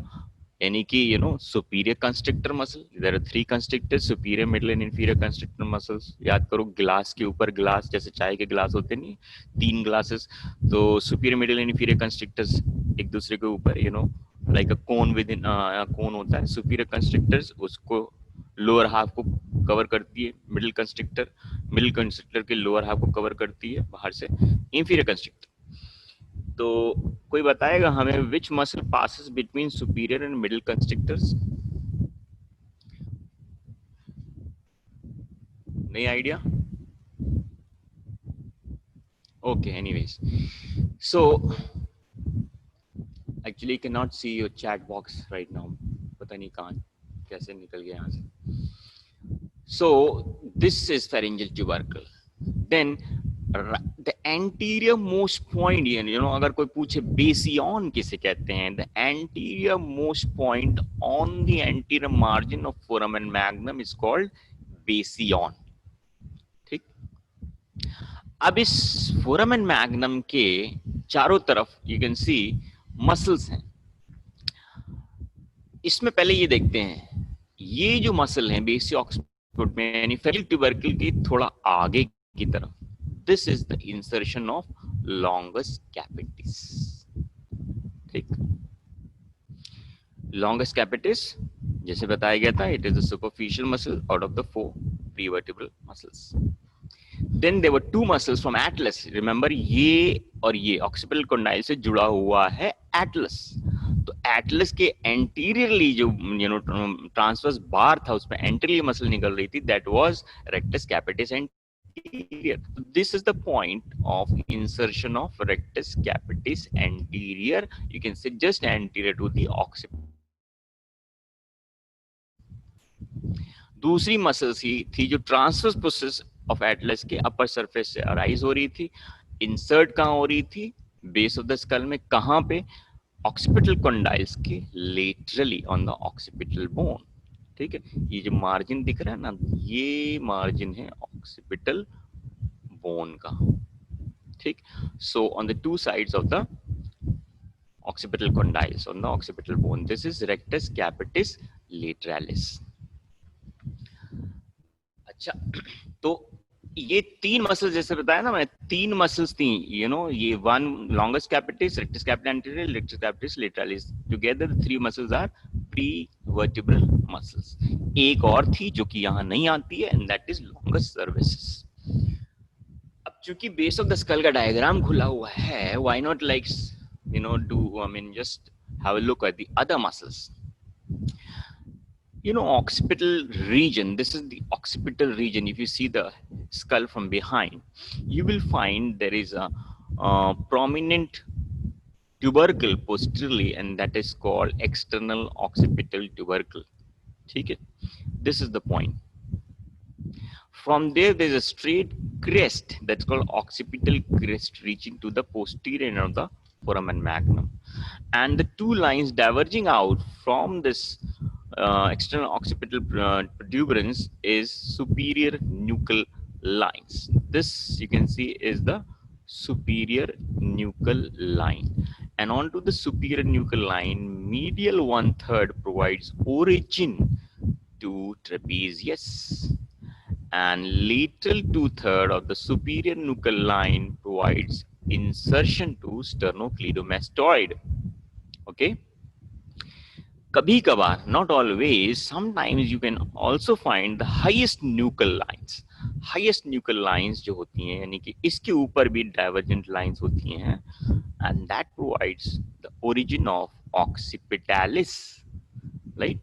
S1: यानी कि superior constrictor muscle. There are three constrictors, superior, middle and inferior constrictor muscles. याद करो, glass के ऊपर glass, जैसे चाय के glass होते नहीं, 3 ग्लासेस, तो superior, middle and inferior constrictors एक दूसरे के ऊपर like a cone within cone होता है. superior constrictors उसको लोअर हाफ को कवर करती है, मिडिल कंस्ट्रिक्टर के लोअर हाफ को कवर करती है बाहर से इंफीरियर कंस्ट्रिक्टर. तो कोई बताएगा हमें which muscle passes between superior and middle constrictors? नहीं idea? Okay, anyways, so Actually, you cannot see your chat box right now. पता नहीं कहाँ कैसे निकल गया यहाँ से. So this is pharyngeal tubercle. Then the anterior most point, अगर कोई पूछे basion किसे कहते हैं, the anterior most point on the anterior margin of foramen magnum is called basion. ठीक. अब इस foramen magnum के चारों तरफ you can see muscles हैं. इसमें पहले ये देखते हैं, ये जो मसल है बेसिक ऑक्सीपिट में यानी फेरियल ट्यूबरकल के थोड़ा आगे की तरफ, this is the insertion of longus capitis. ठीक. लॉन्गस कैपिटिस जैसे बताया गया था, it is the superficial muscle out of the 4 prevertebral muscles. Then there were 2 muscles from atlas. Remember, ये और ये occipital condyle से जुड़ा हुआ है atlas. तो एटलस के एंटीरियरली जो ट्रांसवर्स बार था उसमें एंटीरियर मसल निकल रही थी, that was rectus capitis anterior. This is the point of insertion of rectus capitis anterior. You can say just anterior to the occipital. दूसरी मसल थी जो ट्रांसवर्स प्रोसेस ऑफ एटलस के upper surface से arise हो रही थी. Insert कहां हो रही थी? बेस ऑफ द स्कल में. कहां पे? ऑक्सीपिटल कंडाइल्स के laterally on the occipital bone. ठीक है, ये जो मार्जिन दिख रहा है ना, ये मार्जिन है ऑक्सीपिटल बोन का. ठीक. So on the 2 sides of the occipital condyles on the occipital bone, this is rectus capitis lateralis. अच्छा, तो ये 3 मसल्स जैसे बताया ना मैं, 3 मसल्स थी, ये one longus capitis, rectus capitis anterior, rectus capitis lateralis. Together 3 muscles are prevertebral muscles. एक और थी जो कि यहाँ नहीं आती है, and that is longus cervicis. अब चूंकि बेस ऑफ द स्कल का डायग्राम खुला हुआ है, why not like just have a look at the other muscles. Occipital region, this is the occipital region. If you see the skull from behind, you will find there is a prominent tubercle posteriorly, and that is called external occipital tubercle. Okay? This is the point. From there is a straight crest that's called occipital crest reaching to the posterior end of the foramen magnum, and the 2 lines diverging out from this external occipital protuberance is superior nuchal lines. This you can see is the superior nuchal line, and onto the superior nuchal line, medial 1/3 provides origin to trapezius, and lateral 2/3 of the superior nuchal line provides insertion to sternocleidomastoid. Okay. Kabhi kabar, not always, sometimes you can also find the highest nuchal lines. Highest nuchal lines जो होती हैं, यानी कि इसके ऊपर भी divergent lines होती हैं, and that provides the origin of occipitalis, right?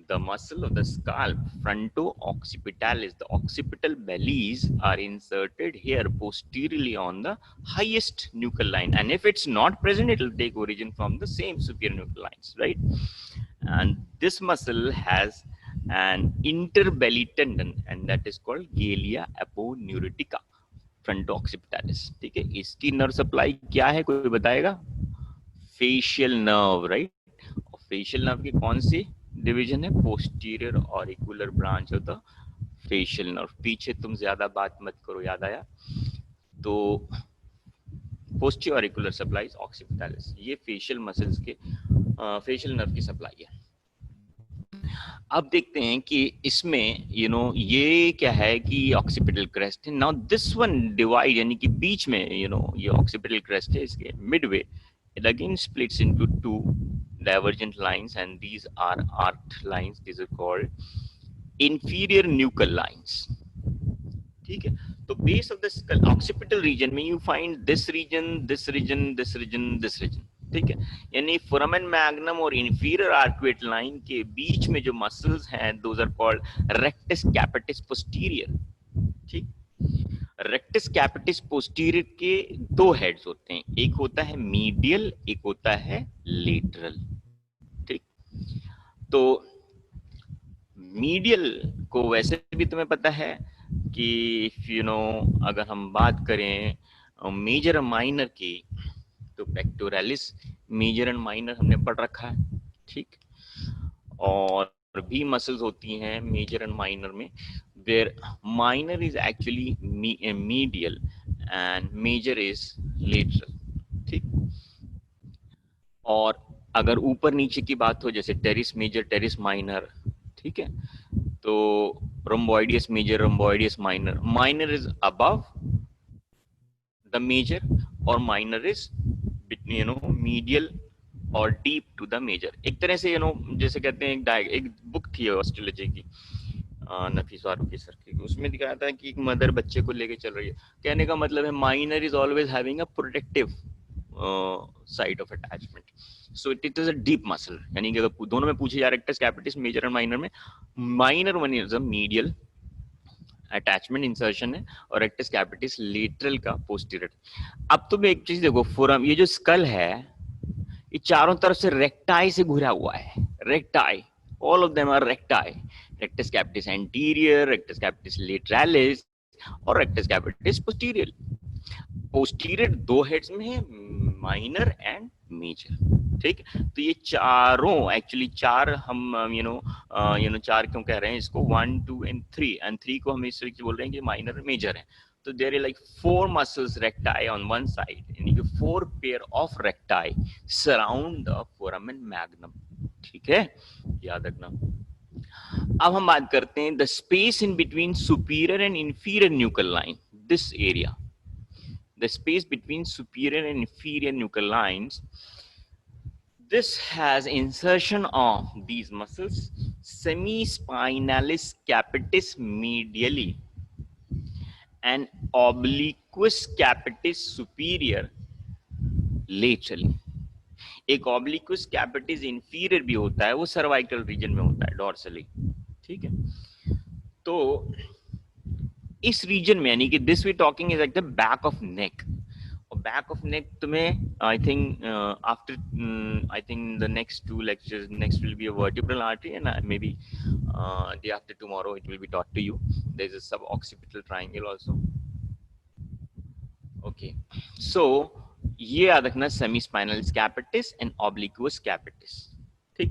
S1: The muscle of the scalp, fronto-occipitalis, the occipital bellies are inserted here posteriorly on the highest nuchal line, and if it's not present, it will take origin from the same superior nuchal lines, right? And this muscle has an interbelly tendon, and that is called Galea aponeurotica fronto-occipitalis. ठीक है, इसकी nerve supply क्या है, कोई बताएगा? Facial nerve, right? और facial nerve की कौन सी डिवीजन है? Posterior auricular branch of the facial nerve. पीछे तुम ज्यादा बात मत करो, याद आया? तो पोस्टीरियर ऑरिकुलर सप्लाईज ऑक्सीपिटालिस, ये फेशियल मसल्स के फेशियल नर्व की सप्लाई है. अब देखते हैं कि इसमें ये क्या है कि ऑक्सीपिटल क्रेस्ट है. नाउ दिस वन डिवाइड, यानी कि बीच में ये ऑक्सीपिटल क्रेस्ट है, इसके Midway it again splits into 2 divergent lines, and these are arced lines. These are called inferior nuchal lines. ठीक है, तो base of the skull occipital region में you find this region, this region, this region, this region. ठीक है, यानी foramen magnum और inferior arcuate line के बीच में जो muscles हैं, those are called rectus capitis posterior. ठीक, रेक्टस कैपिटिस पोस्टीरियर के दो हेड्स होते हैं, एक होता है मीडियल, एक होता है लेटरल। ठीक, तो मीडियल को वैसे भी तुम्हें पता है कि इफ यू नो, अगर हम बात करें मेजर और माइनर की, तो पेक्टोरलिस मेजर एंड माइनर हमने पढ़ रखा है। ठीक, और भी मसल्स होती हैं मेजर एंड माइनर में, where minor is actually medial and major is lateral. ठीक, और अगर ऊपर नीचे की बात हो, जैसे टेरिस मेजर टेरिस माइनर, ठीक है, तो rhomboideus major rhomboideus minor, minor is above the major और माइनर इज मीडियल और डीप टू द मेजर। एक तरह से जैसे कहते हैं, एक बुक थी ऑस्ट्रोलॉजी की, नफीस फारूकी सर की, उसमें दिखाया था कि एक मदर बच्चे को लेके चल रही है। कहने का मतलब है minor is always having a protective side of attachment, so it is a deep muscle. यानी कि अगर दोनों में पूछे जा rectus capitis major and minor में, minor one is a medial attachment insertion है, और रेक्टस कैपिटिस लेटरल का पोस्टीरियर। अब तुम एक चीज देखो, फोरम, ये जो स्कल है, ये चारों तरफ से रेक्टाई से घुरा हुआ है, recti, all of them are recti, rectus capitis anterior, rectus capitis lateralis और रेक्टस कैपिटिस पोस्टीरियर। पोस्टीरियर दो हेड्स में है, माइनर एंड मेजर। ठीक, तो ये चारों एक्चुअली चार, हम चार क्यों कह रहे हैं इसको, 1 2 एंड 3, एंड 3 को हम इस तरीके बोल रहे हैं कि माइनर और मेजर है। तो there is like 4 muscles recti on one side, यानी कि 4 pair of recti surround the foramen magnum. ठीक है, याद रखना। अब हम बात करते हैं the space in between superior and inferior nuclear line, this area, the space between superior and inferior nuchal lines, this has insertion of these muscles, semispinalis capitis medially and obliquus capitis superior laterally. एक obliquus capitis inferior भी होता है, वो cervical region में होता है, dorsally। ठीक है, तो इस रीजन में, यानी कि this we talking is like the back of neck, और बैक ऑफ नेक तुम्हें I think after I think the next 2 lectures, next will be a vertebral artery, and maybe day after tomorrow it will be taught to you. There is a suboccipital triangle also. Okay, so ये याद रखना, semispinalis capitis and obliquus capitis। ठीक,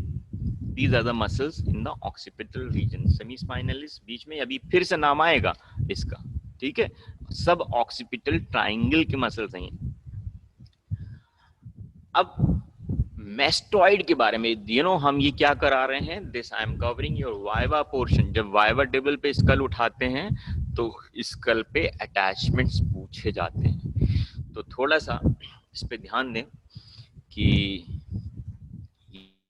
S1: these are the muscles in the occipital region, semispinalis बीच में, अभी फिर से नाम आएगा इसका। ठीक है, सब ऑक्सीपिटल ट्राइंगल के मसल्स हैं। अब मेस्टॉइड के बारे में हम ये क्या करा रहे हैं, this I am covering your viva portion. जब वाइवा टेबल पे स्कल उठाते हैं तो स्कल पे अटैचमेंट्स पूछे जाते हैं, तो थोड़ा सा इस पे ध्यान दें कि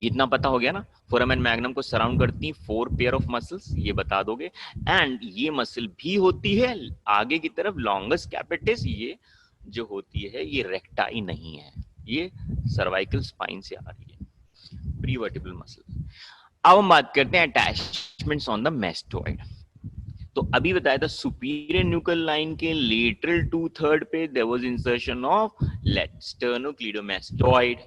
S1: इतना पता हो गया ना, फोरामेन मैग्नम को सराउंड करती 4 पेयर ऑफ मसल्स, ये बता दोगे। एंड ये मसल भी होती है आगे की तरफ लॉन्गस कैपिटिस, ये जो होती है ये रेक्टाई नहीं है, ये सर्वाइकल स्पाइन से आ रही है, प्रीवर्टिबल मसल। अब हम बात करते हैं अटैचमेंट्स ऑन द मेस्टोइड। तो अभी बताया था सुपीरियर न्यूक्लियर लाइन के लेटरल 2/3 पे there was insertion of sternocleidomastoid,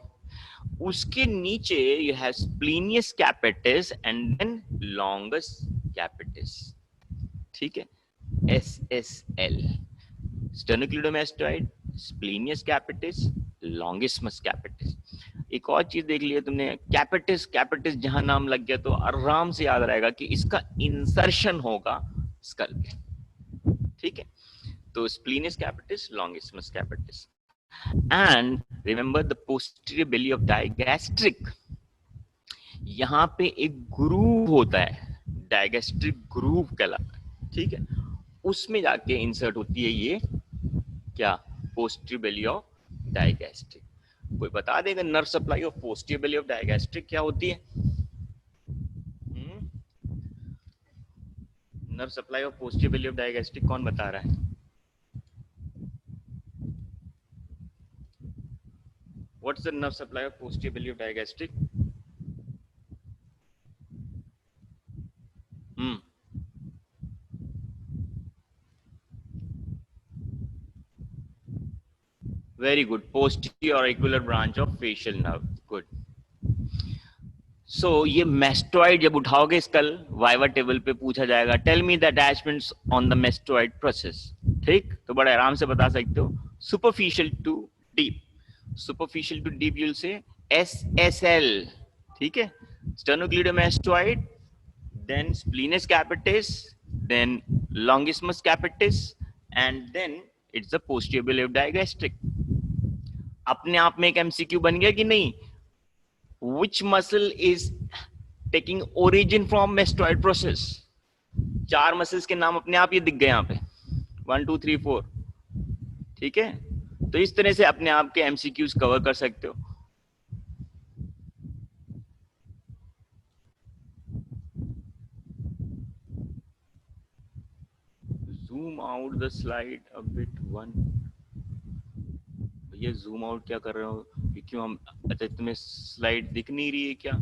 S1: उसके नीचे you have splenius capitis and then longus capitis. ठीक है, SSL, sternocleidomastoid, splenius capitis, longissimus capitis. एक और चीज देख लिया तुमने, कैपिटिस, कैपिटिस जहां नाम लग गया तो आराम से याद रहेगा कि इसका इंसर्शन होगा स्कल पे। ठीक है, तो splenius capitis, longissimus capitis, and remember the posterior belly of digastric, यहां पे एक ग्रूव होता है, डायगैस्ट्रिक ग्रूव कहलाता है। ठीक है, उसमें जाके इंसर्ट होती है ये क्या, पोस्टीरियर बेली ऑफ डायगैस्ट्रिक। कोई बता देगा nerve supply of posterior belly of digastric क्या होती है? Nerve supply of posterior belly of digastric कौन बता रहा है? What's the nerve supply of posterior belly of digastric? Very good, posterior branch of facial nerve, good. So ये mastoid जब उठाओगे school, viva table पे पूछा जाएगा, tell me the attachments on the mastoid process. ठीक, तो बड़े आराम से बता सकते हो, superficial to deep, superficial to deep यूल से SSL, ठीक है, स्टेनोक्लीडोमेस्टोइड, then splenus capitis, then longissimus capitis, and then it's the posterior biliary digastric। अपने आप में एक MCQ बन गया कि नहीं? Which muscle is taking origin from mastoid process? 4 muscles के नाम अपने आप ये दिख गए यहाँ पे, 1 2 3 4, ठीक है। तो इस तरह से अपने आप के MCQs कवर कर सकते हो। Zoom out the slide a bit one। ये जूम आउट क्या कर रहे हो, क्यों हम, अच्छा तुम्हें स्लाइड दिख नहीं रही है क्या?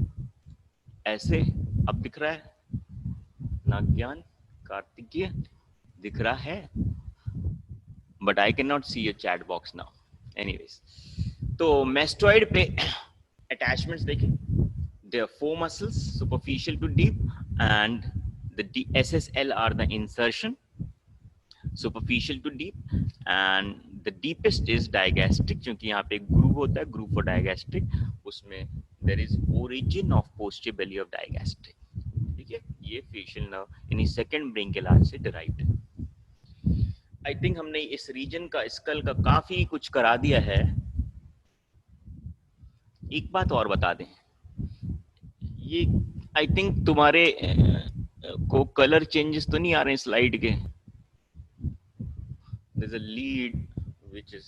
S1: ऐसे अब दिख रहा है? नाज्ञान कार्तिकीय दिख रहा है, but I can not see your chat box now. Anyways, तो मेस्टोइड पे अटैचमेंट्स देखें, there are 4 muscles, superficial to deep, and the SSL are the insertion, superficial to deep, and the deepest is digastric, क्योंकि यहाँ पे एक groove होता है, groove for digastric, उसमें there is origin of posterior belly of digastric, ठीक है। ये facial nerve यानी second brachial arch से derived है। I think हमने इस region का, skull का काफी कुछ करा दिया है। एक बात और बता दें, ये I think तुम्हारे को कलर चेंजेस तो नहीं आ रहे हैं स्लाइड के? There's a lead which is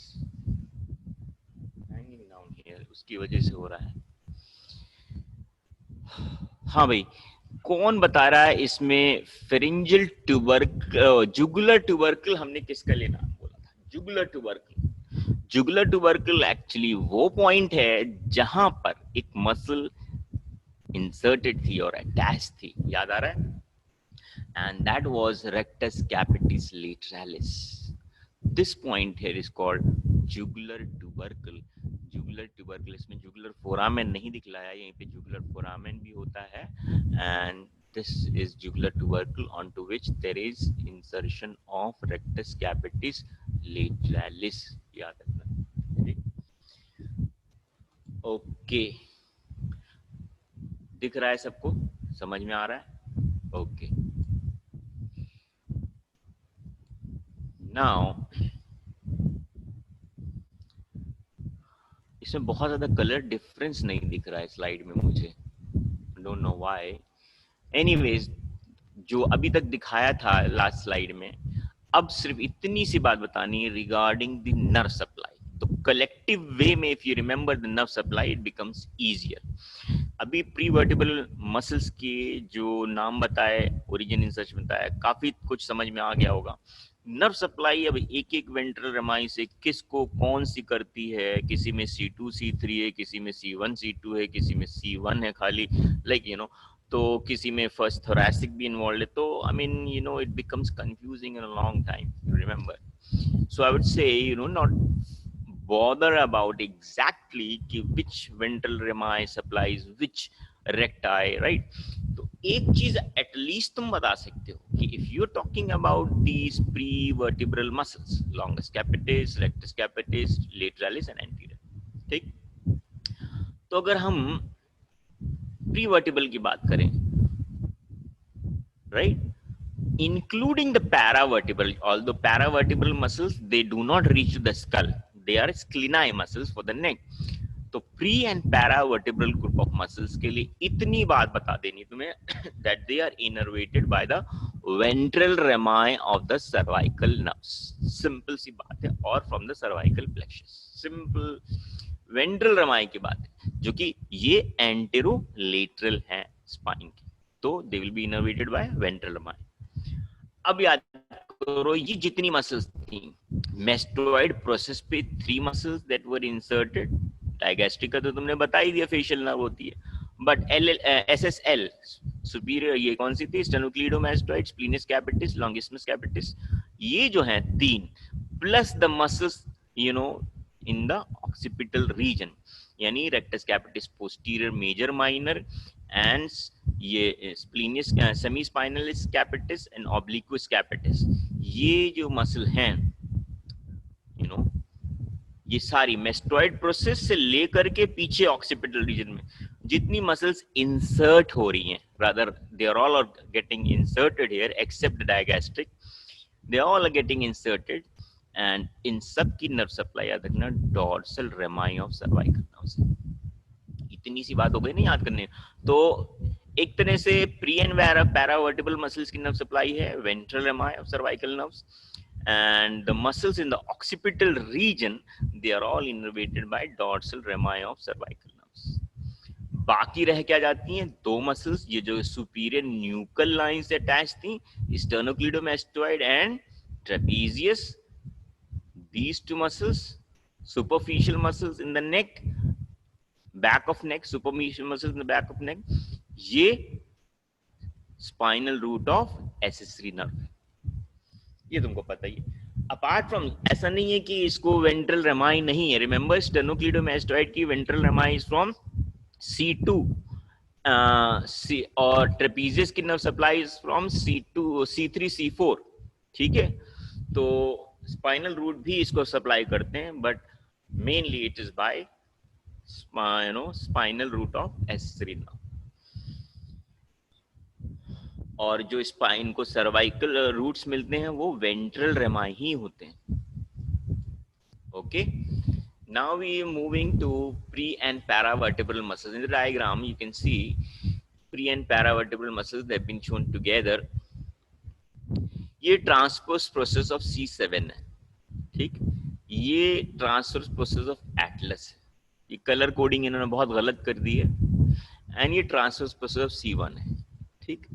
S1: hanging down here, उसकी वजह से हो रहा है। हाँ भाई, कौन बता रहा है इसमें फेरिंजियल ट्यूबरकल, जुगुलर ट्यूबरकल हमने किसका लेना बोला था? Jugular tubercle. Jugular tubercle actually वो पॉइंट है जहां पर एक मसल इंसर्टेड थी और अटैच थी, याद आ रहा है? And that was rectus capitis lateralis। This point here is called jugular tubercle। jugular tubercle, इसमें jugular foramen नहीं दिखलाया, यहीं पे jugular foramen भी होता है, and this is jugular tubercle onto which there is insertion of rectus capitis lateralis, याद रखना, ठीक? ओके, दिख रहा है सबको, समझ में आ रहा है? ओके, नाउ इसमें बहुत ज्यादा कलर डिफरेंस नहीं दिख रहा है स्लाइड में मुझे, डोंट नो व्हाई। एनीवेज, जो अभी तक दिखाया था लास्ट स्लाइड में, अब सिर्फ इतनी सी बात बतानी है रिगार्डिंग द नर्व सप्लाई। तो कलेक्टिव वे में if you remember the nerve supply, it becomes easier. अभी प्री वर्टिब्रल मसल्स के जो नाम बताए, ओरिजिन इंसर्शन बताया, काफी कुछ समझ में आ गया होगा। नर्व सप्लाई अब एक एक वेंट्रल रेमाई से किसको कौन सी करती है, किसी में C2 C3 है, किसी में C1 C2 है, किसी में C1 है खाली, लाइक यू नो, तो किसी में फर्स्ट थोरैसिक भी इन्वॉल्व है, तो I mean you know it becomes confusing in a long time to remember. So I would say you know not bother about exactly कि which ventral rami supplies which recti, right? तो एक चीज at least तुम बता सकते हो कि if you are talking about these prevertebral muscles, longus capitis, rectus capitis, lateralis and anterior, ठीक? तो अगर हम प्री वर्टिब्रल की बात करें, right, including the paravertebral, although paravertebral muscles they do not reach to the skull, they are splenic muscles for the neck। तो pre and paravertebral group of muscles के लिए इतनी बात बता देनी तुम्हें that they are innervated by the ventral rami of the cervical nerves. Simple सी बात है, और from the cervical plexus, simple ventral rami की बात है, जो कि ये एंटेरोलेटरल है स्पाइन की, तो they will be innervated bye ventral रेमाई। अब याद करो, ये जितनी मसल्स थी मेस्टोइड प्रोसेस पे, 3 muscles that were inserted, digastric का तो तुमने बता ही दिया, फेशियल नर्व होती है, बट SSL सुपीरियर ये कौन सी थी? स्टेनोक्लीडोमास्टोइड, स्प्लीनिस कैपिटिस, लॉन्गिस्मस कैपिटिस, ये जो है 3 plus the muscles you know in the occipital region, यानी rectus capitis posterior major minor and ये splenius semispinalis capitis and obliquus capitis, ये जो मसल हैं you know ये सारी मेस्टोइड प्रोसेस से लेकर के पीछे ऑक्सीपिटल रीजन में जितनी मसल्स इंसर्ट हो रही हैं, rather they are all getting inserted here except digastric, they all are getting inserted, and in सब की नर्व सप्लाई याद रखना dorsal rami of cervical nerves. इतनी सी बात हो गई ना याद करने। तो एक तरह से प्री एंड पैरावर्टिबल मसल्स की नर्व सप्लाई है ventral rami of cervical nerves, and the muscles in the occipital region, they are all innervated by dorsal rami of cervical nerves. बाकी रह क्या जाती हैं दो मसल्स, ये जो सुपीरियर न्यूकल लाइन से अटैच थी, sternocleidomastoid and trapezius, these two muscles, superficial muscles in the neck, back of neck, superficial muscles in the back of neck, ये spinal root of accessory nerve, ये तुमको पता ही है। Apart from, ऐसा नहीं है कि इसको वेंट्रल रेमाई नहीं है, रिमेंबर स्टेनोक्लीडोमास्टोइड की ventral rami is from C2 और ट्रेपेजियस की nerve supply is from C2 C3 C4, ठीक है। तो स्पाइनल रूट भी इसको सप्लाई करते हैं, but mainly it is by spinal root of accessory nerve. और जो स्पाइन को सर्वाइकल रूट्स मिलते हैं वो वेंट्रल रेमाई ही होते हैं। Okay, now we are moving to pre and paravertebral muscles. In the diagram you can see pre and paravertebral muscles they have been shown together. ये ट्रांसवर्स प्रोसेस ऑफ C7 है, ठीक। ये ट्रांसवर्स प्रोसेस ऑफ एटलस है, ये colour coding इन्होंने बहुत गलत कर दी है, एंड ये ट्रांसवर्स प्रोसेस ऑफ C1 है, ठीक।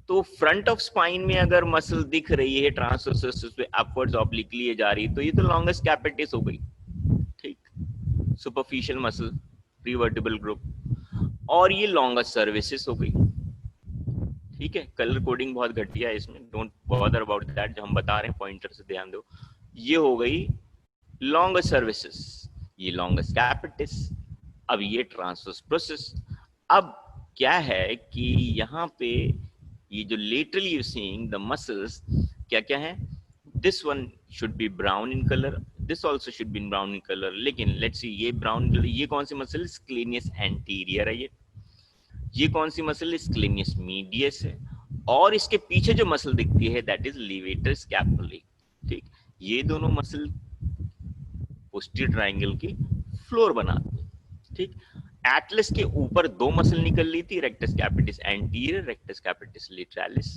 S1: तो फ्रंट ऑफ स्पाइन में अगर मसल दिख रही है ट्रांसवर्स पे अपवर्ड्स ऑब्लिकली जा रही है, तो ये तो लॉन्गेस्ट कैपिटिस हो गई, ठीक, सुपरफिशियल मसल प्रीवर्टिबल ग्रुप, और ये लॉन्गेस्ट सर्विसेज हो गई, ठीक है। कलर कोडिंग बहुत घटिया है इसमें, डोंट बॉदर अबाउट दैट, जो हम बता रहे हैं पॉइंटर से ध्यान दो। ये हो गई लॉन्गेस्ट सर्विसेज, ये लॉन्गेस्ट कैपिटिस, अब ये ट्रांसवर्स प्रोसेस। अब क्या है कि यहाँ पे ये जो laterally you seeing the muscles क्या क्या है, this one should be brown in color, this also should be brown in color, लेकिन let's see ये brown, ये कौन सी मसल, स्क्लेनियस एंटीरियर है, ये कौन सी मसल, स्क्लेनियस मीडियस है, और इसके पीछे जो मसल दिखती है दैट इज लीवेटर स्कैपुली, ठीक। ये दोनों मसल पोस्टीरियर ट्रायंगल की फ्लोर बनाती है, ठीक। एटलस के ऊपर दो मसल निकल ली थी, rectus capitis anterior, rectus capitis lateralis.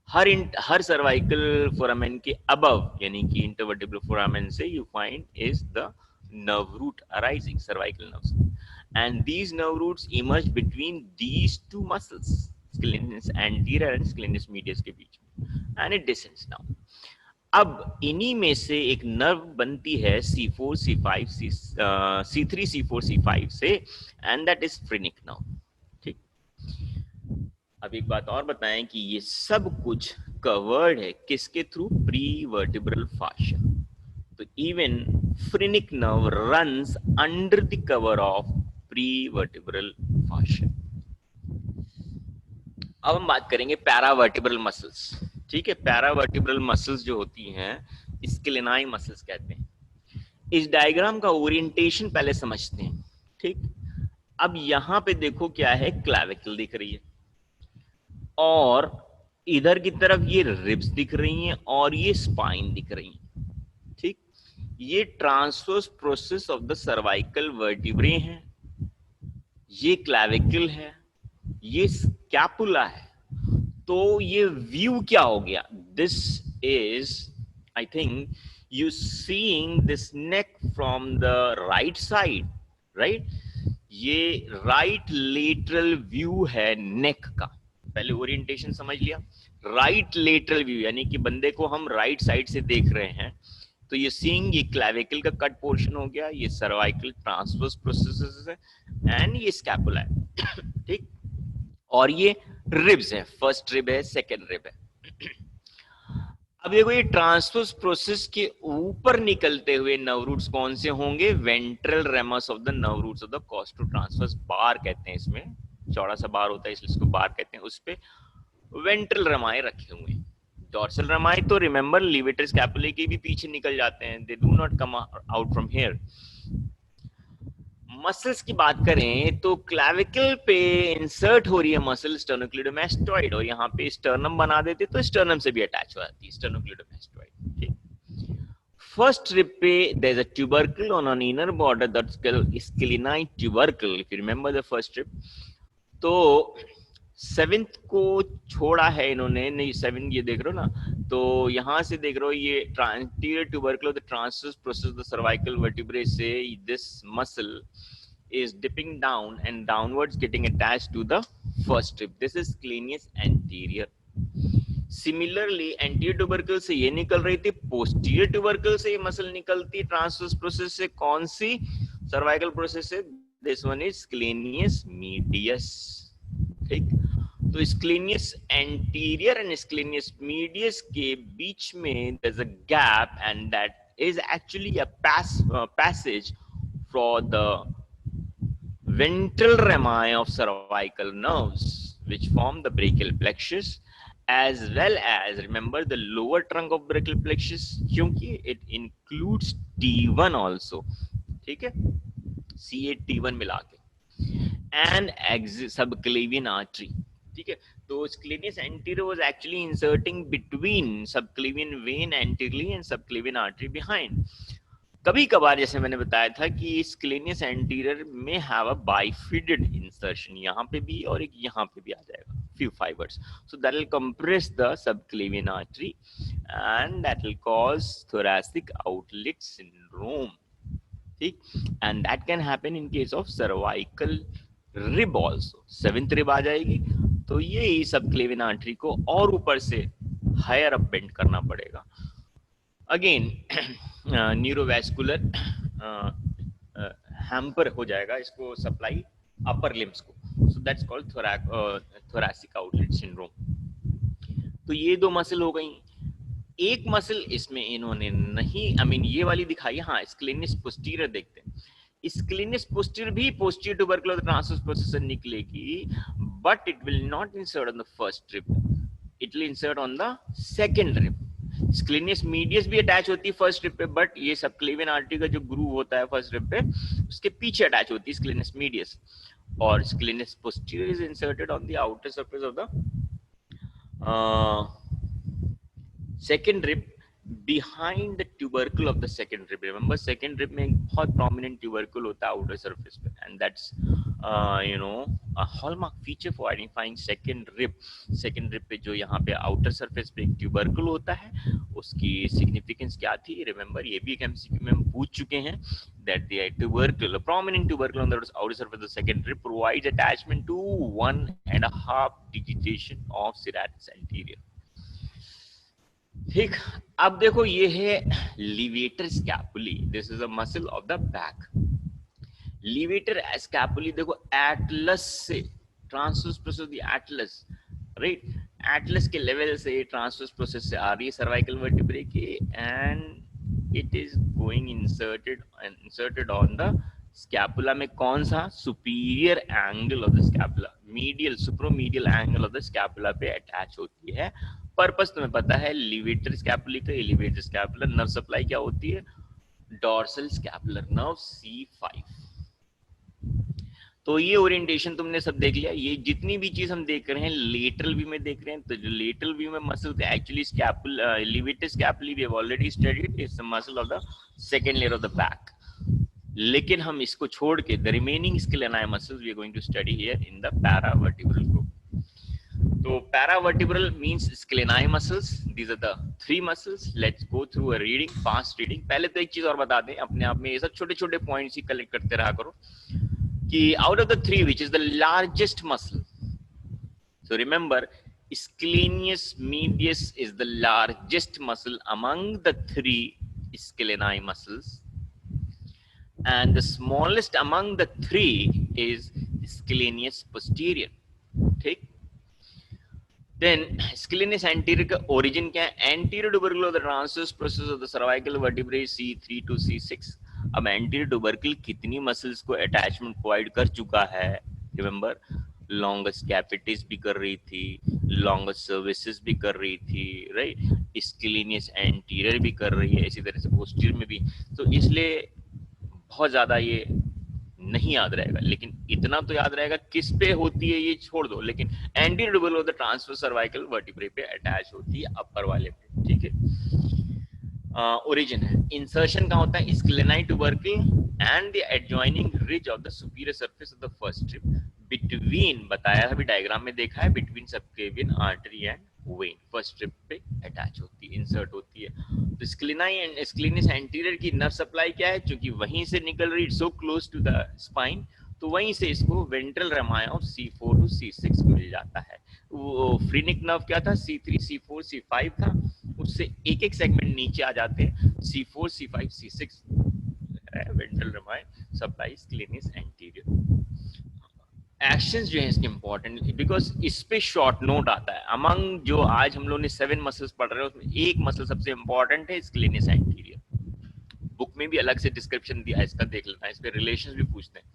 S1: हर सर्वाइकल फोरामेन के अबव यानी कि इंटरवर्टिब्रल फोरामेन से you find is the nerve root arising, cervical nerves, and these nerve roots emerge between these two muscles, scalenus anterior and scalenus medius के बीच में, and it descends down. अब इन्हीं में से एक नर्व बनती है C4 C5 C3 C4 C5 से, and that is phrenic nerve, ठीक। अब एक बात और बताएं कि ये सब कुछ कवर्ड है किसके थ्रू, प्री वर्टिब्रल फाशिया। तो even phrenic nerve runs under the cover of prevertebral fascia. अब हम बात करेंगे पैरावर्टिब्रल मसल्स, ठीक है। पैरावर्टिब्रल मसल्स जो होती हैं स्क्लेनाई मसल्स कहते हैं। इस डायग्राम का ओरिएंटेशन पहले समझते हैं, ठीक। अब यहां पे देखो क्या है, क्लैविकल दिख रही है, और इधर की तरफ ये रिब्स दिख रही हैं, और ये स्पाइन दिख रही है, ठीक। ये transverse process of the cervical vertebrae हैं, ये क्लैविकल है, ये स्कैपुला है। तो ये व्यू क्या हो गया, this is I think you seeing this neck from the right side, right. ये राइट लेटरल व्यू है नेक का, पहले ओरिएंटेशन समझ लिया। राइट लेटरल व्यू यानी कि बंदे को हम राइट साइड से देख रहे हैं, तो ये सीइंग, ये क्लैविकल का कट पोर्शन हो गया, ये सर्वाइकल ट्रांसवर्स प्रोसेसेस है, एंड ये स्कैपुला है, ठीक। और ये रिब्स है, फर्स्ट रिब है, सेकंड रिब है। अब देखो ये ट्रांसवर्स प्रोसेस के ऊपर निकलते हुए नर्व रूट्स कौन से होंगे? Ventral ramus of the nerve roots of the costotransverse bar कहते हैं इसमें, चौड़ा सा बार होता है इसलिए इसको बार कहते हैं। उस पे वेंट्रल रेमाए रखे हुए हैं। डॉर्सल रेमाए तो रिमेंबर लिवेटर स्कैपुले के भी पीछे निकल जाते हैं, they do not come out from here. Muscles की बात करें तो क्लैविकल पे इंसर्ट हो रही है मसल स्टर्नोक्लिडोमास्टोइड, और यहाँ पे स्टर्नम बना देते तो स्टर्नम से भी अटैच हो जाती है स्टर्नोक्लिडोमास्टोइड। ठीक, फर्स्ट रिब पे there is a tubercle on an inner border that's called scaleni tubercle, if you remember the first rib. तो सेवेंथ को छोड़ा है इन्होंने, नहीं सेवन ये देख रहे हो ना, तो यहाँ से देख रहे हो ये anterior tubercle of the transverse process of the cervical vertebrae से this muscle is dipping down and downwards getting attached to the first rib. This is scalenus anterior. Similarly anterior tubercle से ये निकल रही थी, posterior tubercle से ये muscle निकलती transverse process से, कौन सी? सर्वाइकल प्रोसेस से। This one is scalenus medius. ठीक, तो scalenus anterior and scalenus medius के बीच में there is a gap and that is actually a passage for the ventral rami of cervical nerves which form the brachial plexus, as well as remember the lower trunk of brachial plexus क्योंकि it includes T1 also, ठीक है, C8 T1 मिला के, and subclavian artery। ठीक है, तो scleneus anterior was actually inserting between subclavian vein anteriorly and subclavian artery behind। कभी कभार जैसे मैंने बताया था कि स्क्लेनियस एंटीरियर में हैव अ बाइफिडेड इंसर्शन, यहाँ पे भी और एक यहाँ पे भी आ जाएगा, few fibers, so that will compress the subclavian artery and that will cause thoracic outlet syndrome। ठीक, and that can happen in case of cervical rib also, seventh rib आ जाएगी तो ये सबक्लेवियन आर्टरी को और ऊपर से हायर अप बेंड करना पड़ेगा। अगेन न्यूरोवैस्कुलर हैम्पर हो जाएगा इसको सप्लाई अपर लिम्स को, so that's called thoracic outlet syndrome. तो ये दो मसल हो गई। एक मसल इसमें इन्होंने नहीं, आई मीन ये वाली दिखाई, हाँ स्क्लेनियस पोस्टीरियर देखते हैं, स्क्लेनियस पोस्टीरियर भी पोस्टीरियर ट्यूबरकुलर ट्रांसवर्स प्रोसेस से निकलेगी, but it will not insert on the first rib, it will insert on the second rib. Scalenus medius भी अटैच होती है फर्स्ट रिब पे, बट ये सबक्लेवियन आर्टरी का जो ग्रूव होता है फर्स्ट रिब पे उसके पीछे अटैच होती है स्क्लेनियस मीडियस, और scalenus posterior is inserted on the outer surface of the second rib behind the tubercle of the second rib। remember second rib में एक बहुत prominent tubercle होता है outer surface पे, and that's you know a hallmark feature for identifying second rib। second rib पे जो यहाँ पे outer surface पे एक tubercle होता है, उसकी significance क्या थी? remember ये भी एक MCQ में हम पूछ चुके हैं, that the tubercle, a prominent tubercle on the outer surface of the second rib provides attachment to 1.5 digitation of serratus anterior। ठीक, अब देखो ये है levator scapulae, this is a muscle of the back. Levator scapulae देखो atlas से transverse process of the atlas, right, atlas के level से transverse process से आ रही है सर्वाइकल वर्टिब्रे के, and it is going inserted on the scapula में। कौन सा? Superior angle of the scapula, medial superomedial angle of the scapula पे अटैच होती है। पर्पस तुम्हें पता है, लिवेटर स्कैपुली का एलिवेटर स्कैपुलर नर्व सप्लाई क्या होती है? Dorsal scapular nerve C5। तो ये ओरिएंटेशन तुमने सब देख लिया। ये जितनी भी चीज हम देख रहे हैं लेटरल व्यू में देख रहे हैं, तो जो लेटरल व्यू में muscle actually scapula levator scapulae we have already studied, it's the muscle of the second layer of the back. लेकिन हम इसको छोड़ के the remaining scaleni muscles we are going to study here in the paravertebral group. तो paravertebral means scaleni muscles, these are the 3 muscles. Let's go through a reading, fast reading. पहले तो एक चीज और बता दें, अपने आप में ये सब छोटे छोटे पॉइंट्स ही कलेक्ट करते रहा करो कि out of the 3 which is the largest muscle. So remember scalenus medius is the largest muscle among the 3 scalenii muscles, and the smallest among the 3 is scalenus posterior। ठीक, देन स्क्लेनिस एंटीरियर का origin क्या है? Anterior tubercle of the transverse process of the cervical vertebrae C3 to C6। अब anterior tubercle कितनी muscles को attachment provide कर चुका है? रिमेंबर, लॉन्गेस्ट कैपिटिस भी कर रही थी, लॉन्गेस्ट सर्विसेज भी कर रही थी, राइट? स्क्लेनिस एंटीरियर भी कर रही है, इसी तरह से पोस्टीरियर में भी। तो इसलिए बहुत ज्यादा ये नहीं याद रहेगा, लेकिन इतना तो याद रहेगा किस पे होती है ये छोड़ दो, लेकिन anterior tubercle of the transverse cervical vertebrae पे अटैच होती है, अपर वाले पे, ठीक है। ओरिजिन है, इंसर्शन कहाँ होता है? Scaleni tubercle and the adjoining ridge of the superior surface of the first strip between, बताया अभी डायग्राम में देखा है, between subclavian artery and vein, first strip पे अटैच होती है, इंसर्ट होती है। तो स्क्लेनाई एंड स्क्लेनिस एंटीरियर की नर्व सप्लाई क्या है? क्योंकि वहीं से निकल रही, so close to the spine, तो वहीं से इसको ventral rami of C4 to C6 मिल जाता है। वो फ्रीनिक नर्व क्या था? C3 C4 C5 था, उससे एक एक सेगमेंट नीचे आ जाते हैं, C4 C5 C6 ventral rami supply scalenus anterior. Actions जो है इसके इंपॉर्टेंट, बिकॉज इस पे शॉर्ट नोट आता है। अमंग जो आज हम लोग ने 7 मसल्स पढ़ रहे हैं उसमें एक मसल सबसे इंपॉर्टेंट है, स्क्लेनिस एंटीरियर। बुक में भी अलग से डिस्क्रिप्शन दिया है इसका, देख लेना है, इस पे रिलेशंस भी पूछते हैं।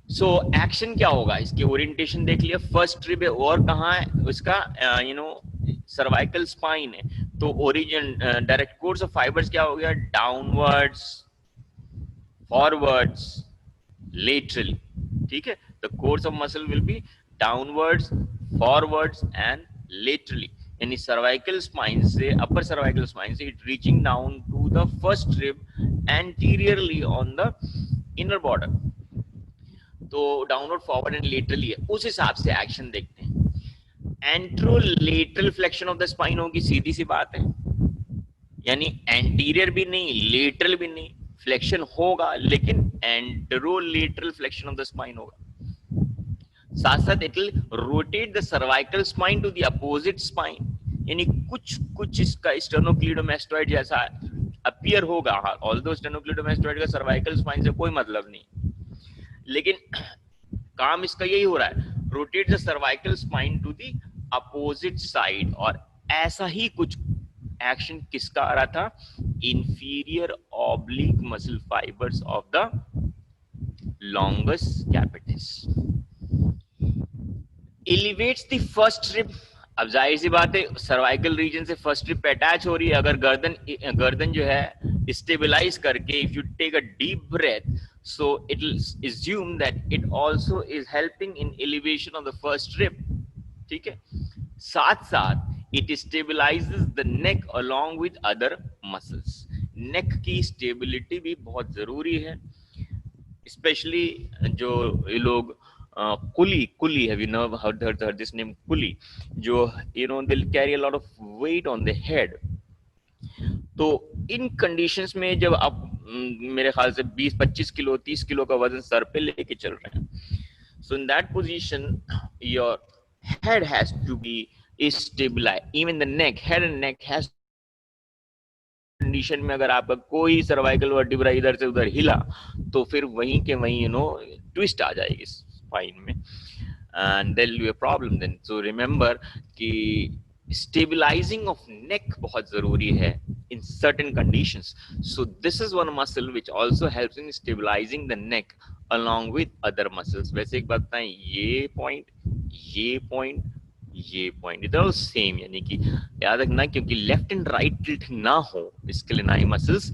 S1: सो एक्शन क्या होगा? इसके ओरिएंटेशन देख लिया, फर्स्ट रिब है और कहाँ है उसका? सर्वाइकल स्पाइन है, तो origin direct course of fibres क्या हो गया? डाउनवर्ड्स, फॉरवर्ड्स, लेटरली, ठीक है। The course of muscle will be downwards, forwards and laterally, यानी सर्वाइकल स्पाइन से, अपर सर्वाइकल स्पाइन से it reaching down to the first rib anteriorly on the inner border. तो downward, forward and laterally है, उस हिसाब से action देखते हैं। Anterolateral flexion of the spine होगी, सीधी सी बात है, यानी एंटीरियर भी नहीं लेटरल भी नहीं, फ्लेक्शन होगा लेकिन anterolateral flexion of the spine होगा। साथ साथ it will rotate the cervical spine to the opposite spine, यानी कुछ कुछ इसका स्टेर्नोक्लीडोमास्टोइड जैसा अपीयर होगा, ऑल्दो स्टेर्नोक्लीडोमास्टोइड का सर्वाइकल स्पाइन से कोई मतलब नहीं, लेकिन काम इसका यही हो रहा है, rotate the cervical spine to the opposite side. और ऐसा ही कुछ एक्शन किसका आ रहा था? Inferior oblique muscle fibres of the longest capitis. Elevates the first rib, अब जाहिर सी बात है सर्वाइकल रीजन से फर्स्ट रिब पे अटैच हो रही है, अगर गर्दन जो है स्टेबलाइज करके, if you take a deep breath, so it will assume that it also is helping in elevation of the first rib, ठीक है। साथ साथ it stabilizes the neck along with other muscles, neck की stability भी बहुत जरूरी है, especially जो ये लोग कुली, have you never heard this name कुली, जो they'll carry a lot of weight on the head। तो इन कंडीशंस में जब आप मेरे ख्याल से 20-25 किलो 30 किलो का वजन सर पे लेके चल रहे हैं, so in that position your head has to be stabilize, even the neck, head and neck has, condition में अगर आपका कोई सर्वाइकल वर्टिब्रा इधर से उधर हिला तो फिर वहीं के वहीं ट्विस्ट आ जाएगी स्पाइन में, and there will be a problem then. So remember कि stabilizing of neck बहुत जरूरी है in certain conditions, so this is one muscle which also helps in stabilizing the neck along with other muscles। वैसे एक बात बताएं, ये point ये पॉइंट इधर सेम, यानी कि याद रखना, क्योंकि लेफ्ट एंड राइट टिल्ट ना हो स्क्लेनाई muscles,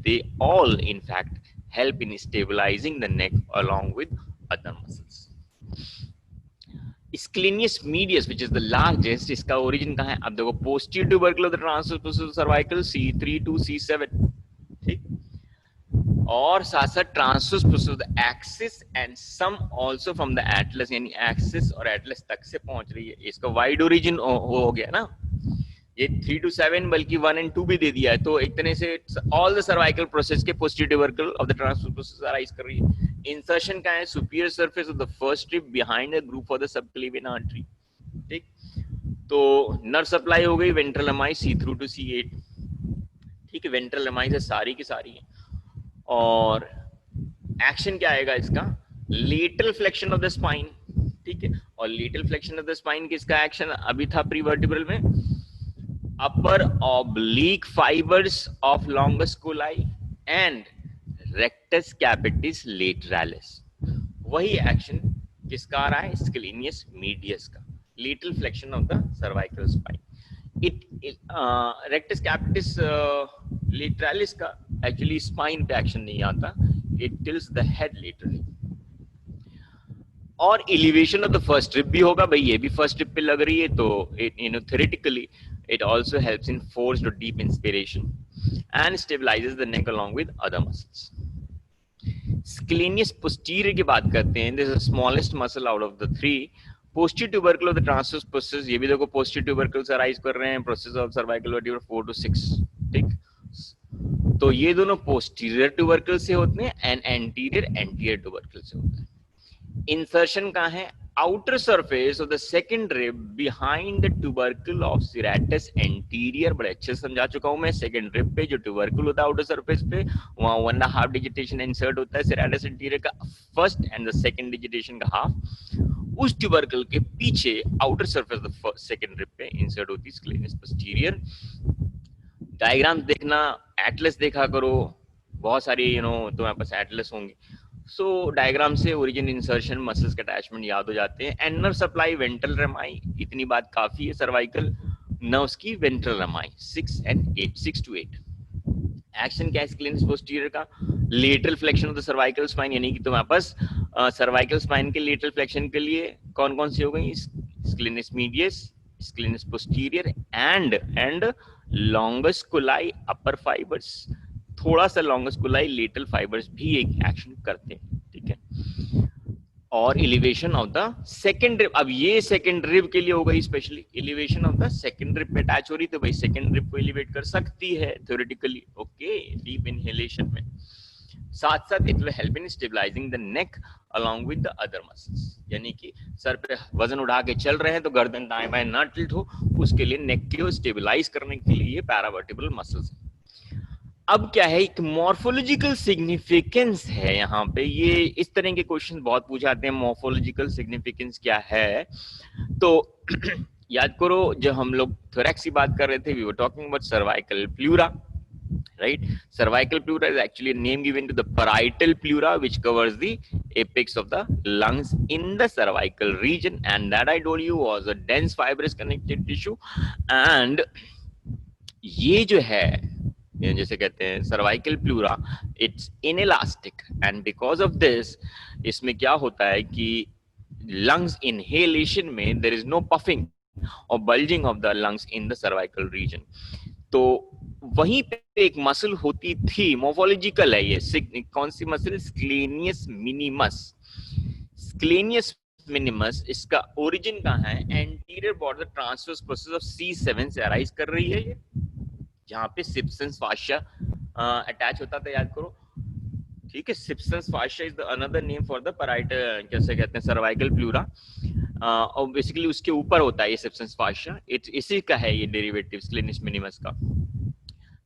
S1: they all in fact help in stabilizing the neck along with other muscles। Scalenus medius which is the largest, इसका ओरिजिन कहाँ है? अब देखो, posterior tubercle of the transverse cervical C3 to C7, ठीक, और साथ साथ transverse process of the axis and some also from the atlas, यानी एक्सिस और एटलस तक से पहुंच रही है। इसका वाइड ओरिजिन हो गया ना, ये 3 to 7 बल्कि 1 and 2 भी दे दिया है, तो एक तरह से ऑल द सर्वाइकल प्रोसेस के posterior tubercle of the transverse process arise कर रही है। इंसर्शन का है superior surface of the first strip behind the group of the subclavian artery, ठीक। तो नर्व सप्लाई हो गई वेंट्रल एमाई C3 टू C8, ठीक है, वेंट्रल एमाई से सारी की सारी है। और एक्शन क्या आएगा इसका? Lateral flexion of the spine, ठीक है, और lateral flexion of the spine किसका एक्शन अभी था प्री वर्टिब्रल में? Upper oblique fibres of longus colli and rectus capitis lateralis. वही एक्शन किसका आ रहा है? स्क्लेनियस मीडियस का, lateral flexion of the cervical spine. Rectus capitis lateralis का एक्चुअली स्पाइन पे एक्शन नहीं आता, it tilts the head laterally. और elevation of the first rib भी होगा भाई, ये भी फर्स्ट रिब पे लग रही है, तो theoretically it also helps in forced or deep inspiration and stabilizes the neck along with other muscles. Scalenus posterior की बात करते हैं, this is the smallest muscle out of the three. Posterior tubercle of the transverse process, ये भी देखो posterior tubercle से arise कर रहे हैं, process of cervical vertebra 4 to 6, ठीक? तो ये दोनों posterior tubercle से होते हैं and anterior tubercle से होते हैं। इंसर्शन कहाँ है? Outer surface of the second rib behind the tubercle of serratus anterior. बड़े अच्छे समझा चुका हूं मैं। सेकंड रिब पे जो ट्यूबरकल होता है आउटर सरफेस पे, वहां 1.5 डिजिटेशन इंसर्ट होता है सेरेटस एंटीरियर का first and the second digitation का हाफ। उस ट्यूबरकल के पीछे outer surface the second rib पे इंसर्ट होती है स्क्लेनिस पोस्टीरियर। डायग्राम देखना, एटलस देखा करो, बहुत सारी तुम्हारे पास एटलस होंगे। सो डायग्राम से ओरिजिन, इंसर्शन, मसल्स के अटैचमेंट याद हो जाते हैं। And nerve supply ventral Ramai, इतनी बात काफी है। सर्वाइकल नर्व्स की वेंट्रल रमाई 6 to 8। एक्शन क्या है स्क्लेनिस पोस्टीरियर का? Lateral flexion of the cervical spine, यानी कि तुम्हारे पास सर्वाइकल स्पाइन के लेटरल फ्लेक्शन के लिए कौन कौन सी हो गई? Scalenus medius, scalenus posterior and longus colli upper fibres. थोड़ा सा लॉन्गस कोलाई लेटरल फाइबर्स भी एक एक्शन करते हैं, ठीक है। और elevation of the second rib, अब ये सेकंड रिब के लिए हो गई specially. Elevation of the second rib पे अटैच हो रही, तो भाई सेकंड रिब को एलिवेट कर सकती है थ्योरेटिकली, ओके, डीप इनहेलेशन में। साथ साथ it will help in stabilizing the neck along with the other muscles, यानी कि सर पे वजन उठा के चल रहे हैं तो गर्दन दाएं बाएं ना टिल्ट हो, उसके लिए नेक को स्टेबलाइज करने के लिए ये पैरावर्टिब्रल मसल्स। अब क्या है, एक मॉर्फोलॉजिकल सिग्निफिकेंस है यहाँ पे। ये इस तरह के क्वेश्चन बहुत पूछाते हैं, मॉर्फोलॉजिकल सिग्निफिकेंस क्या है? तो याद करो जब हम लोग थोरैक्स की बात कर रहे थे, we were talking about cervical pleura, right? Cervical pleura is actually a name given to the parietal pleura, which covers the apex of the lungs in the cervical region, and that I told you was a dense fibrous connective tissue. And ये जो है जैसे कहते हैं cervical pleura, it's inelastic, and because of this इसमें क्या होता है कि लंग्स इनहेलेशन में देयर इज नो पफिंग और bulging of the lungs in the cervical region. तो वहीं पे एक मसल होती थी, मोर्फोलॉजिकल है ये, कौन सी मसल? स्क्लेनियस मिनिमस। स्क्लेनियस मिनिमस, इसका ओरिजिन कहाँ है? Anterior border transverse process of C7 से अराइज कर रही है ये, जहाँ पे सिप्सन्स फाशिया अटैच होता था, याद करो, ठीक है। Sibson's fascia is the another name for the parietal, कैसे कहते हैं, सर्वाइकल प्लूरा, और बेसिकली उसके ऊपर होता है ये सिप्सन्स फाशिया, इसी का है ये डेरिवेटिव स्क्लेनिस मिनिमस का।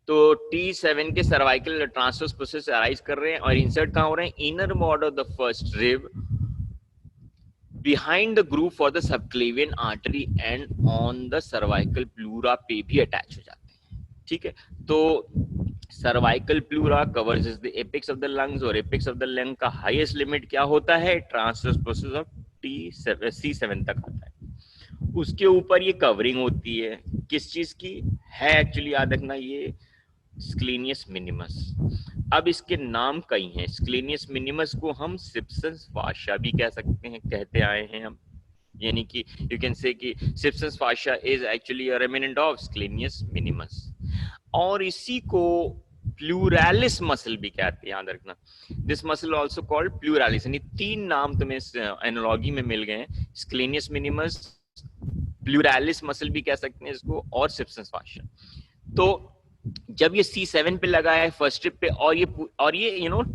S1: तो T7 के सर्वाइकल ट्रांसवर्स प्रोसेस अराइज कर रहे हैं और इंसर्ट कहाँ हो रहे हैं? Inner border of the first rib, behind the groove for the subclavian artery and on the cervical pleura पे भी अटैच हो जाते हैं, ठीक है। तो cervical pleura covers the apex of the lungs, और एपेक्स ऑफ द लंग का हाईएस्ट लिमिट क्या होता है? ट्रांसवर्स प्रोसेस ऑफ C7 तक आता है। उसके ऊपर ये कवरिंग होती है, किस चीज की है? एक्चुअली याद रखना, ये स्क्लेनियस मिनिमस। अब इसके नाम कई हैं। स्क्लेनियस मिनिमस को हम सिप्सन्स फाशिया भी कह सकते हैं, कहते आए हैं हम, यानी कि यू कैन से कि Sibson's fascia is actually a remnant of scalenus minimus. और इसी को प्लूरालिस मसल भी कहते हैं, याद रखना। दिस मसल आल्सो कॉल्ड प्लूरालिस, यानी तीन नाम तुम्हें एनालॉजी में मिल गए हैं, स्क्लेनियस मिनिमस, प्लूरालिस मसल भी कह सकते हैं इसको, और सिप्सन्स फाशिया। तो जब ये C7 पे लगा है फर्स्ट ट्रिप पे, और ये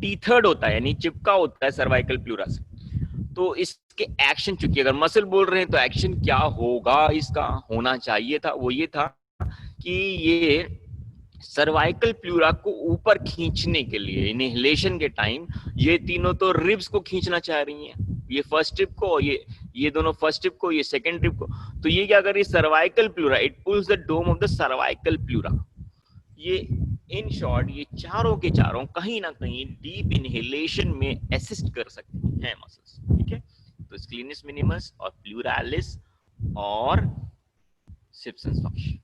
S1: T3 होता है, यानी चिपका होता है सर्वाइकल प्लूरा से, तो इसके एक्शन, चूंकि अगर मसल बोल रहे हैं तो एक्शन क्या होगा, इसका होना चाहिए था, वो ये था कि ये सर्वाइकल प्लूरा को ऊपर खींचने के लिए इनहेलेशन के टाइम ये तीनों तो रिब्स को खींचना चाह रही हैं, ये फर्स्ट ट्रिप को, ये दोनों फर्स्ट रिब को, ये सेकंड रिब को। तो ये क्या कर रही है, cervical pleura, it pulls the dome of the cervical pleura. ये इन शॉर्ट ये चारों के चारों कहीं ना कहीं डीप इनहेलेशन में असिस्ट कर सकती हैं मसल्स, ठीक है। तो स्क्लेनिस मिनिमस और प्लूरालिस और सिम्पसन्स फंक्शन,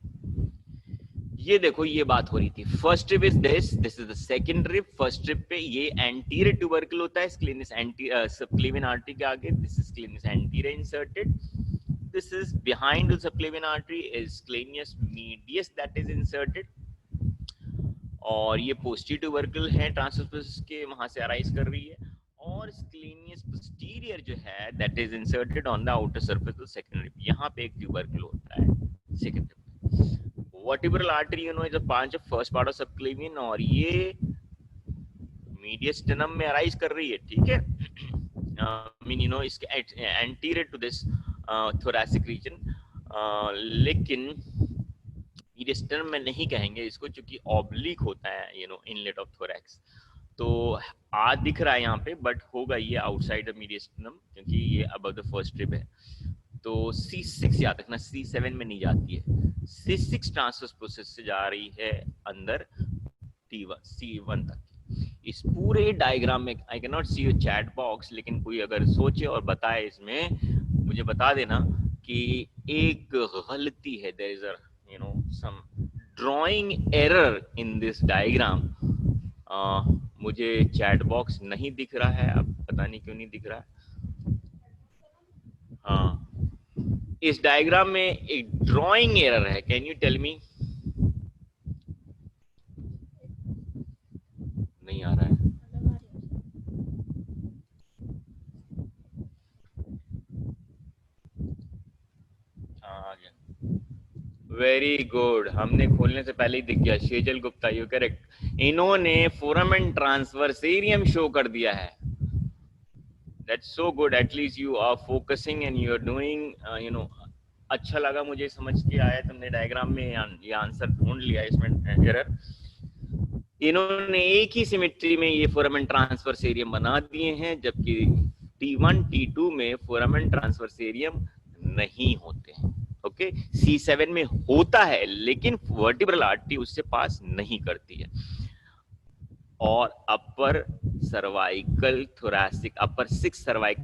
S1: ये देखो ये बात हो रही थी। First rib is this is the second rib. First rib पे ये एंटीरियर ट्यूबरकल होता है, स्क्लेनिस सबक्लेवियन आर्टरी के आगे, this is scalenus anterior inserted, this is behind the subclavian artery is scalenus medius that is inserted, और ये posterior tubercle है transverse के, वहां से अराइज कर रही है, और स्क्लेनियस पोस्टीरियर जो है that is inserted on the outer surface of second rib, यहाँ पे एक ट्यूबरकल होता है second rib. Vertebral artery you know is a part of first part of subclavian, और ये मीडियस्टेनम में अराइज कर रही है, ठीक है। मीन यू नो इसके anterior to this thoracic region, लेकिन मीडियस्टेनम में नहीं कहेंगे इसको, क्योंकि ऑब्लिक होता है you know inlet of thorax. तो आज दिख रहा है यहाँ पे, बट होगा ये आउटसाइड द मीडियस्टेनम, क्योंकि ये अबव द फर्स्ट रिब है। तो C6 याद रखना, C7 में नहीं जाती है, C6 ट्रांसवर्स प्रोसेस से जा रही है अंदर C1 तक। इस पूरे डायग्राम में आई can not see your chat box, लेकिन कोई अगर सोचे और बताए इसमें, मुझे बता देना कि एक गलती है, there is a you know some drawing error in this diagram. मुझे चैट बॉक्स नहीं दिख रहा है, अब पता नहीं क्यों नहीं दिख रहा है। हाँ, इस डायग्राम में एक ड्राइंग एरर है, कैन यू टेल मी? नहीं आ रहा है। आ गया, वेरी गुड, हमने खोलने से पहले ही दिख गया। शेजल गुप्ता, यू करेक्ट, इन्होंने फोरामेन ट्रांसवर्सेरियम शो कर दिया है। That's so good, at least you are focusing and you are doing you know, अच्छा लगा मुझे, समझ के आया तुमने डायग्राम में ये आंसर ढूंढ लिया इसमें एरर। इन्होंने एक ही सिमेट्री में ये फोरामेन ट्रांसवर्सेरियम बना दिए हैं, जबकि T1 T2 में फोरामेन ट्रांसवर्सेरियम नहीं होते हैं। ओके, C7 में होता है, लेकिन वर्टिब्रल आर्टरी उससे पास नहीं करती है। और अपर सर्वाइकल थोरैसिक, अपर 6 सर्वाइकल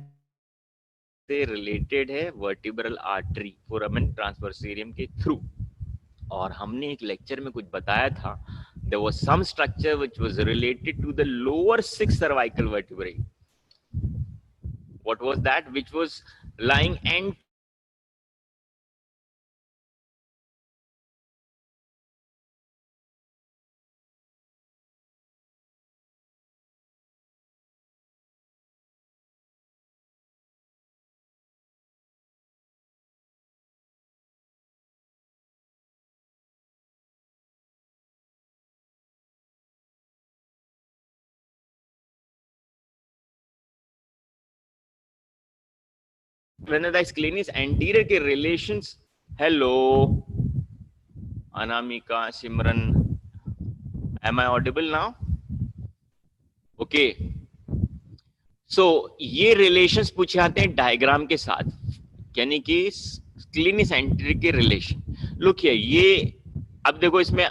S1: से रिलेटेड है वर्टिब्रल आर्टरी फोरामेन ट्रांसवर्सेरियम के थ्रू। और हमने एक लेक्चर में कुछ बताया था, there was some structure which was related to the lower 6 cervical vertebrae. What was that? Which was lying and when the sclenius anterior के relations, hello Anamika, Simran, am I audible now? Okay, so ये relations पूछे आते हैं diagram के साथ, यानी कि स्क्लेनिस anterior के रिलेशन। लुक हियर, ये अब देखो इसमें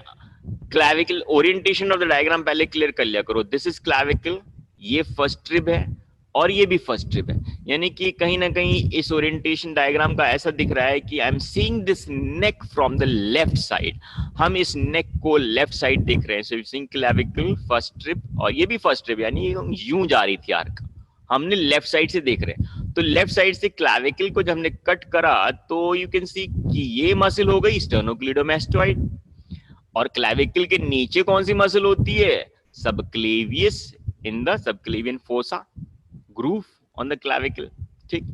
S1: clavicle orientation of the diagram पहले क्लियर कर लिया करो। दिस इज क्लैविकल, ये फर्स्ट रिब है और ये भी फर्स्ट रिब है, यानी कि कहीं ना कहीं इस ओरिएंटेशन डायग्राम का ऐसा दिख रहा है कि I am seeing this neck from the left side. हम इस नेक को लेफ्ट साइड देख रहे हैं। So you seeing clavicle, first rib, और ये भी फर्स्ट रिब, यानी यूं जा रही थी आर्क, हमने लेफ्ट साइड से देख रहे हैं। तो लेफ्ट साइड से क्लैविकल को जब हमने कट करा तो यू कैन सी कि ये मसल हो गई स्टर्नोक्लीडोमास्टोइड, और क्लैविकल के नीचे कौन सी मसल होती है? Subclavius in the subclavian fossa groove on the clavicle. ठीक,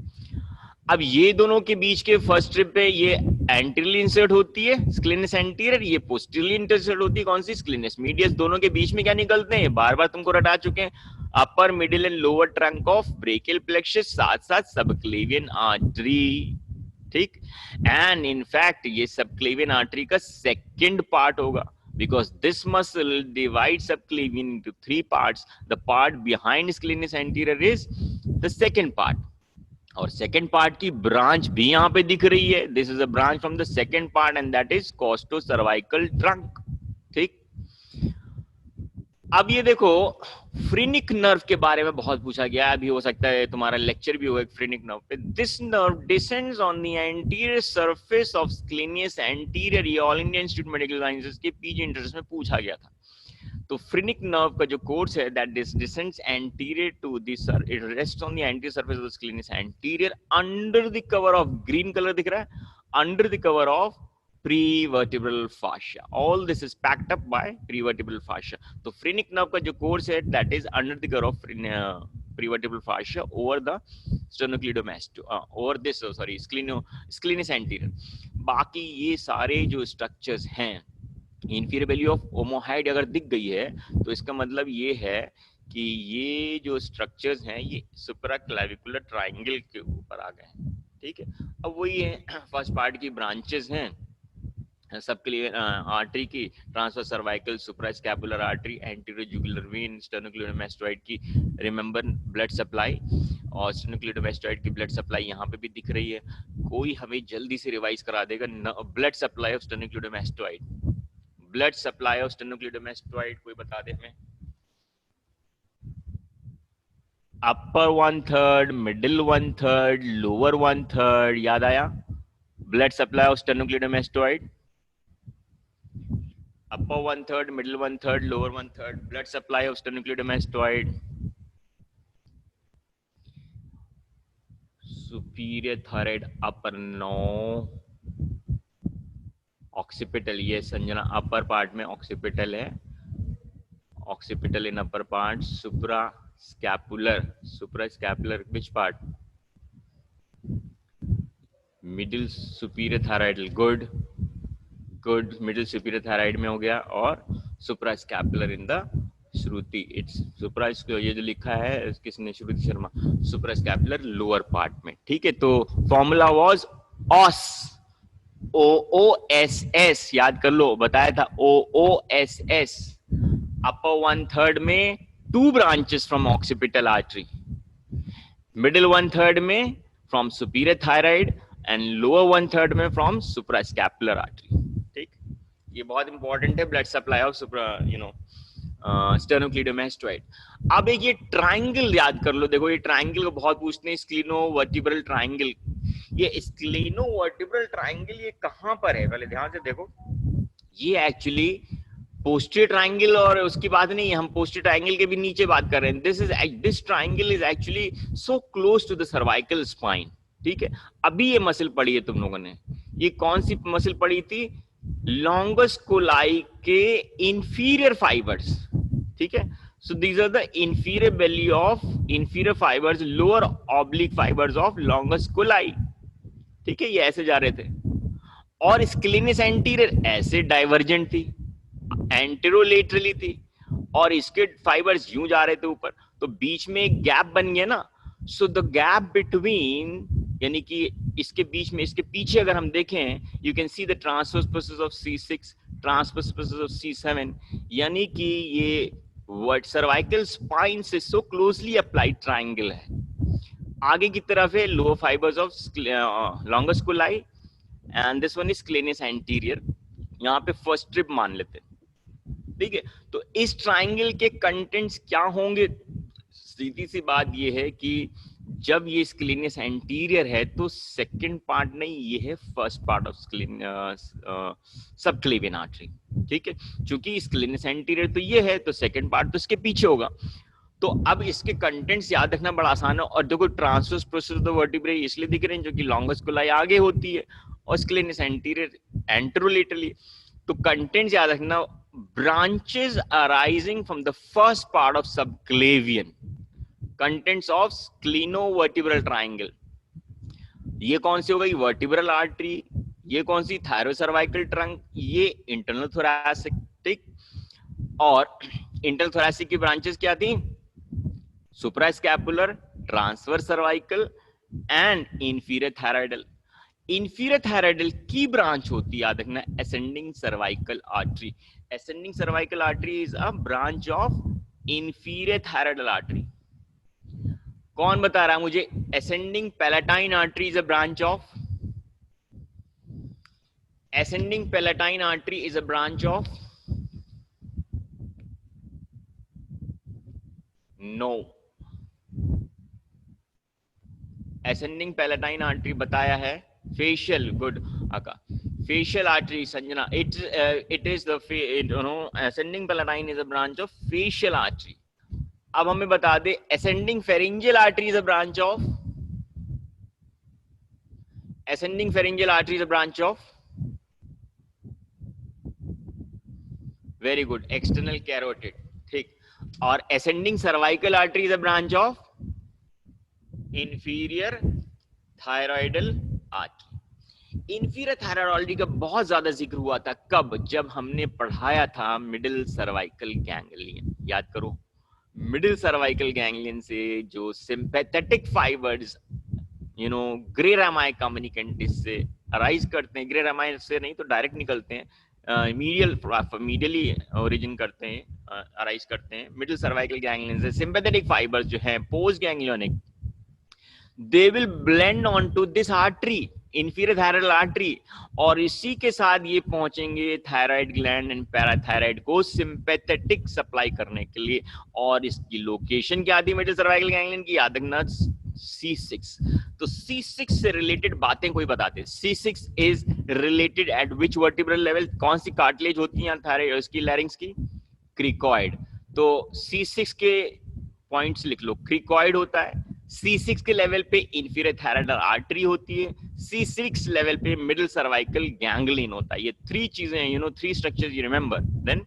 S1: अब ये दोनों के बीच के फर्स्ट रिब पे ये एंटीरियरली इंसर्ट होती है स्क्लेनिस एंटीरियर, ये पोस्टीरियरली इंसर्ट होती है कौन सी? स्क्लेनिस मीडियस। दोनों के बीच में क्या निकलते हैं? बार बार तुमको रटा चुके हैं, upper middle and lower trunk of brachial plexus, साथ साथ सबक्लेवियन आर्टरी। ठीक, एंड इन फैक्ट ये सबक्लेवियन आर्टरी का सेकंड पार्ट होगा, because this muscle divides subclavian into 3 parts. The part behind sclenis anterior is the second part. और second part की branch भी यहाँ पे दिख रही है, this is a branch from the second part and that is costo cervical trunk. ठीक, अब ये देखो फ्रीनिक नर्व के बारे में बहुत पूछा गया, अभी हो सकता है तुम्हारा लेक्चर भी होगा फ्रीनिक नर्व पे। This nerve descends on the anterior surface of scalenus anterior, ये all India institute medical sciences के पीजी इंटरेस्ट में पूछा गया था। तो फ्रीनिक नर्व का जो कोर्स है that descends anterior to this, it rest on the anterior surface of the scalenus anterior under the cover of, green colour दिख रहा है, under the cover of prevertebral fascia. All this is packed up by prevertebral fascia. तो phrenic nerve का जो course है that is under the cover of prevertebral fascia over the sternocleidomastoid, over this sorry scalenus anterior. बाकी ये सारे जो structures हैं, inferior belly of omohyoid अगर दिख गई है तो इसका मतलब ये है कि ये जो स्ट्रक्चर्स हैं ये सुप्राक्लाविकुलर ट्राइंगल के ऊपर आ गए हैं। ठीक है, अब वही है, फर्स्ट पार्ट की ब्रांचेस हैं सबके लिए, आर्टरी की transverse cervical, suprascapular artery, anterior jugular vein, sternocleidomastoid की रिमेंबर ब्लड सप्लाई, और स्टर्नोक्लेडोमास्टोइड की ब्लड सप्लाई यहाँ पे भी दिख रही है। कोई हमें जल्दी से रिवाइज करा देगा blood supply of sternocleidomastoid, blood supply of sternocleidomastoid कोई बता दे हमें। अपर 1/3, मिडिल 1/3, लोअर 1/3, याद आया? Blood supply of sternocleidomastoid, upper 1/3, middle 1/3, lower 1/3, blood supply of sternocleidomastoid, superior thyroid upper 9, occipital, ये संजना अपर पार्ट में occipital है, occipital in upper part, suprascapular which part? middle superior thyroidal, good, middle superior thyroid में हो गया, और suprascapular in the Shruti, it's supra, ये जो लिखा है किसने, Shruti Sharma, suprascapular lower part में। ठीक है, तो फॉर्मूला वाज ऑस, OOSS, याद कर लो, बताया था OOSS। अपर 1/3 में 2 branches from occipital artery, middle 1/3 में from superior thyroid and lower 1/3 में फ्रॉम सुप्रास्कैपुलर आर्टरी। ठीक, ये बहुत इंपॉर्टेंट है, ब्लड सप्लाई ऑफ स्टर्नोक्लीडोमास्टोइड। अब एक ये ट्राइंगल याद कर लो, देखो ये ट्राइंगल को बहुत पूछते हैं, स्क्लिनोवर्टिब्रल ट्राइंगल। ये स्क्लिनोवर्टिब्रल ट्राइंगल ये कहां पर है, पहले ध्यान से देखो, ये एक्चुअली पोस्टीरियर ट्राइंगल, और उसकी बात नहीं है, हम पोस्टीरियर ट्राइंगल के भी नीचे बात कर रहे हैं। This triangle is actually so close to the cervical spine. ठीक है, अभी ये मसल पड़ी है तुम लोगों ने, ये कौन सी मसल पड़ी थी, लॉन्गस कोलाई के इंफीरियर फाइबर्स। ठीक है, so these are the inferior belly of inferior fibres, lower oblique fibres of longus colli. ठीक है, ये ऐसे जा रहे थे, और स्क्लेनिस एंटीरियर ऐसे डाइवर्जेंट थी, एंटेरोलेटरली थी, और इसके फाइबर्स यूं जा रहे थे ऊपर, तो बीच में एक गैप बन गया ना। सो द गैप बिटवीन, यानी कि इसके बीच में, इसके पीछे अगर हम देखें, you can see the transverse process of C6, transverse process of C7, यानी कि ये वर्ड सर्वाइकल स्पाइन से सो क्लोजली अप्लाइड ट्राइंगल है। आगे की तरफ है lower fibres of longus colli, and this one is scalenus anterior, यहाँ पे फर्स्ट ट्रिप मान लेते हैं। ठीक है, तो इस ट्राइंगल के कंटेंट्स क्या होंगे, सीधी सी बात ये है कि जब ये स्क्लेनिस एंटीरियर है तो सेकंड पार्ट नहीं, ये है first part of subclavian artery. ठीक है, क्योंकि स्क्लेनिस एंटीरियर तो ये है, तो सेकंड पार्ट तो इसके पीछे होगा। तो अब इसके कंटेंट्स याद रखना बड़ा आसान है। और देखो transverse process of the vertebrae इसलिए दिख रहे हैं, जो कि लॉन्गस कोलाई आगे होती है और स्क्लेनिस एंटीरियर एंटेरोलेटरली। तो कंटेंट्स याद रखना, branches arising from the first part of subclavian, contents of scalenovertebral triangle. ये कौन सी हो गई, वर्टिब्रल आर्टरी, ये कौन सी, थायरोसर्वाइकल ट्रंक, ये इंटरनल थोरैसिक। ठीक, और इंटरनल थोरैसिक की ब्रांचेस क्या थी, suprascapular, transverse cervical and inferior thyroidal. Inferior thyroidal की ब्रांच होती है, याद रखना, ascending cervical artery. Ascending cervical artery is a branch of inferior thyroidal artery. कौन बता रहा है मुझे? ascending palatine artery is a branch of ascending palatine artery is a branch of no. ascending palatine artery बताया है facial. good Aka. Facial artery, Sanjana. It is the ascending palatine is a branch of facial artery. अब हमें बता दे ascending pharyngeal artery is a branch of ascending pharyngeal artery is a branch of very good external carotid. ठीक. और ascending cervical artery is a branch of inferior thyroidal artery. Inferior thyroidology का बहुत ज्यादा जिक्र हुआ था कब? जब हमने पढ़ाया था मिडिल सर्वाइकल गैंग्लियन. याद करो, मिडिल सर्वाइकल गैंग्लियन से जो सिंपैथेटिक फाइबर्स ग्रे रामाय कम्युनिकेंटिस से अराइज करते हैं. ग्रे रामाय से नहीं तो डायरेक्ट निकलते हैं, मीडियली ओरिजिन करते हैं, अराइज करते हैं मिडिल सर्वाइकल गैंग्लियन से. सिंपैथेटिक फाइबर्स जो हैं post ganglionic, they will blend onto this artery, inferior thyroidal artery, और इसी के साथ ये पहुंचेंगे थायराइड ग्लैंड एंड पैराथायराइड को सिंपैथेटिक सप्लाई करने के लिए. और इसकी लोकेशन क्या थी मिडिल सर्वाइकल गैंग्लियन की? याद रखना C6. तो C6 से रिलेटेड बातें कोई बताते. C6 is related eight which vertebral level? कौन सी कार्टिलेज होती है थायराइड उसकी लैरिंग्स की? क्रिकॉइड. तो C6 के पॉइंट्स लिख लो. क्रिकॉइड होता है, C6 के लेवल पे इंफीरियर थायराइडल आर्टरी होती है, C6 लेवल पे मिडिल सर्वाइकल गैंग्लियन होता है. ये 3 चीजें हैं, 3 स्ट्रक्चर्स यू रिमेंबर. देन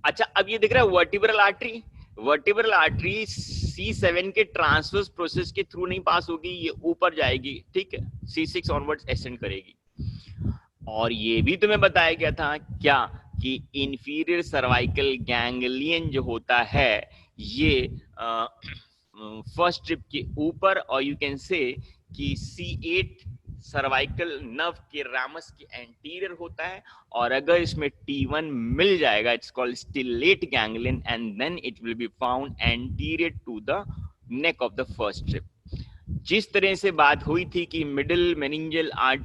S1: अच्छा, अब ये दिख रहा है vertebral artery. Vertebral artery C7 के ट्रांसवर्स प्रोसेस के थ्रू नहीं पास होगी, ये ऊपर जाएगी. ठीक है, C6 ऑनवर्ड्स एसेंड करेगी. और ये भी तुम्हें बताया गया था क्या कि इंफीरियर सर्वाइकल गैंग्लियन जो होता है ये फर्स्ट स्ट्रिप के ऊपर, और यू कैन से कि C8 सर्वाइकल नर्व के रामस के एंटीरियर होता है. और अगर इसमें T1 मिल जाएगा, it's called stellate ganglion, and then it will be found anterior to the neck of the first strip. जिस तरह से बात हुई थी कि मिडिल मेनिंजियल आर्टरी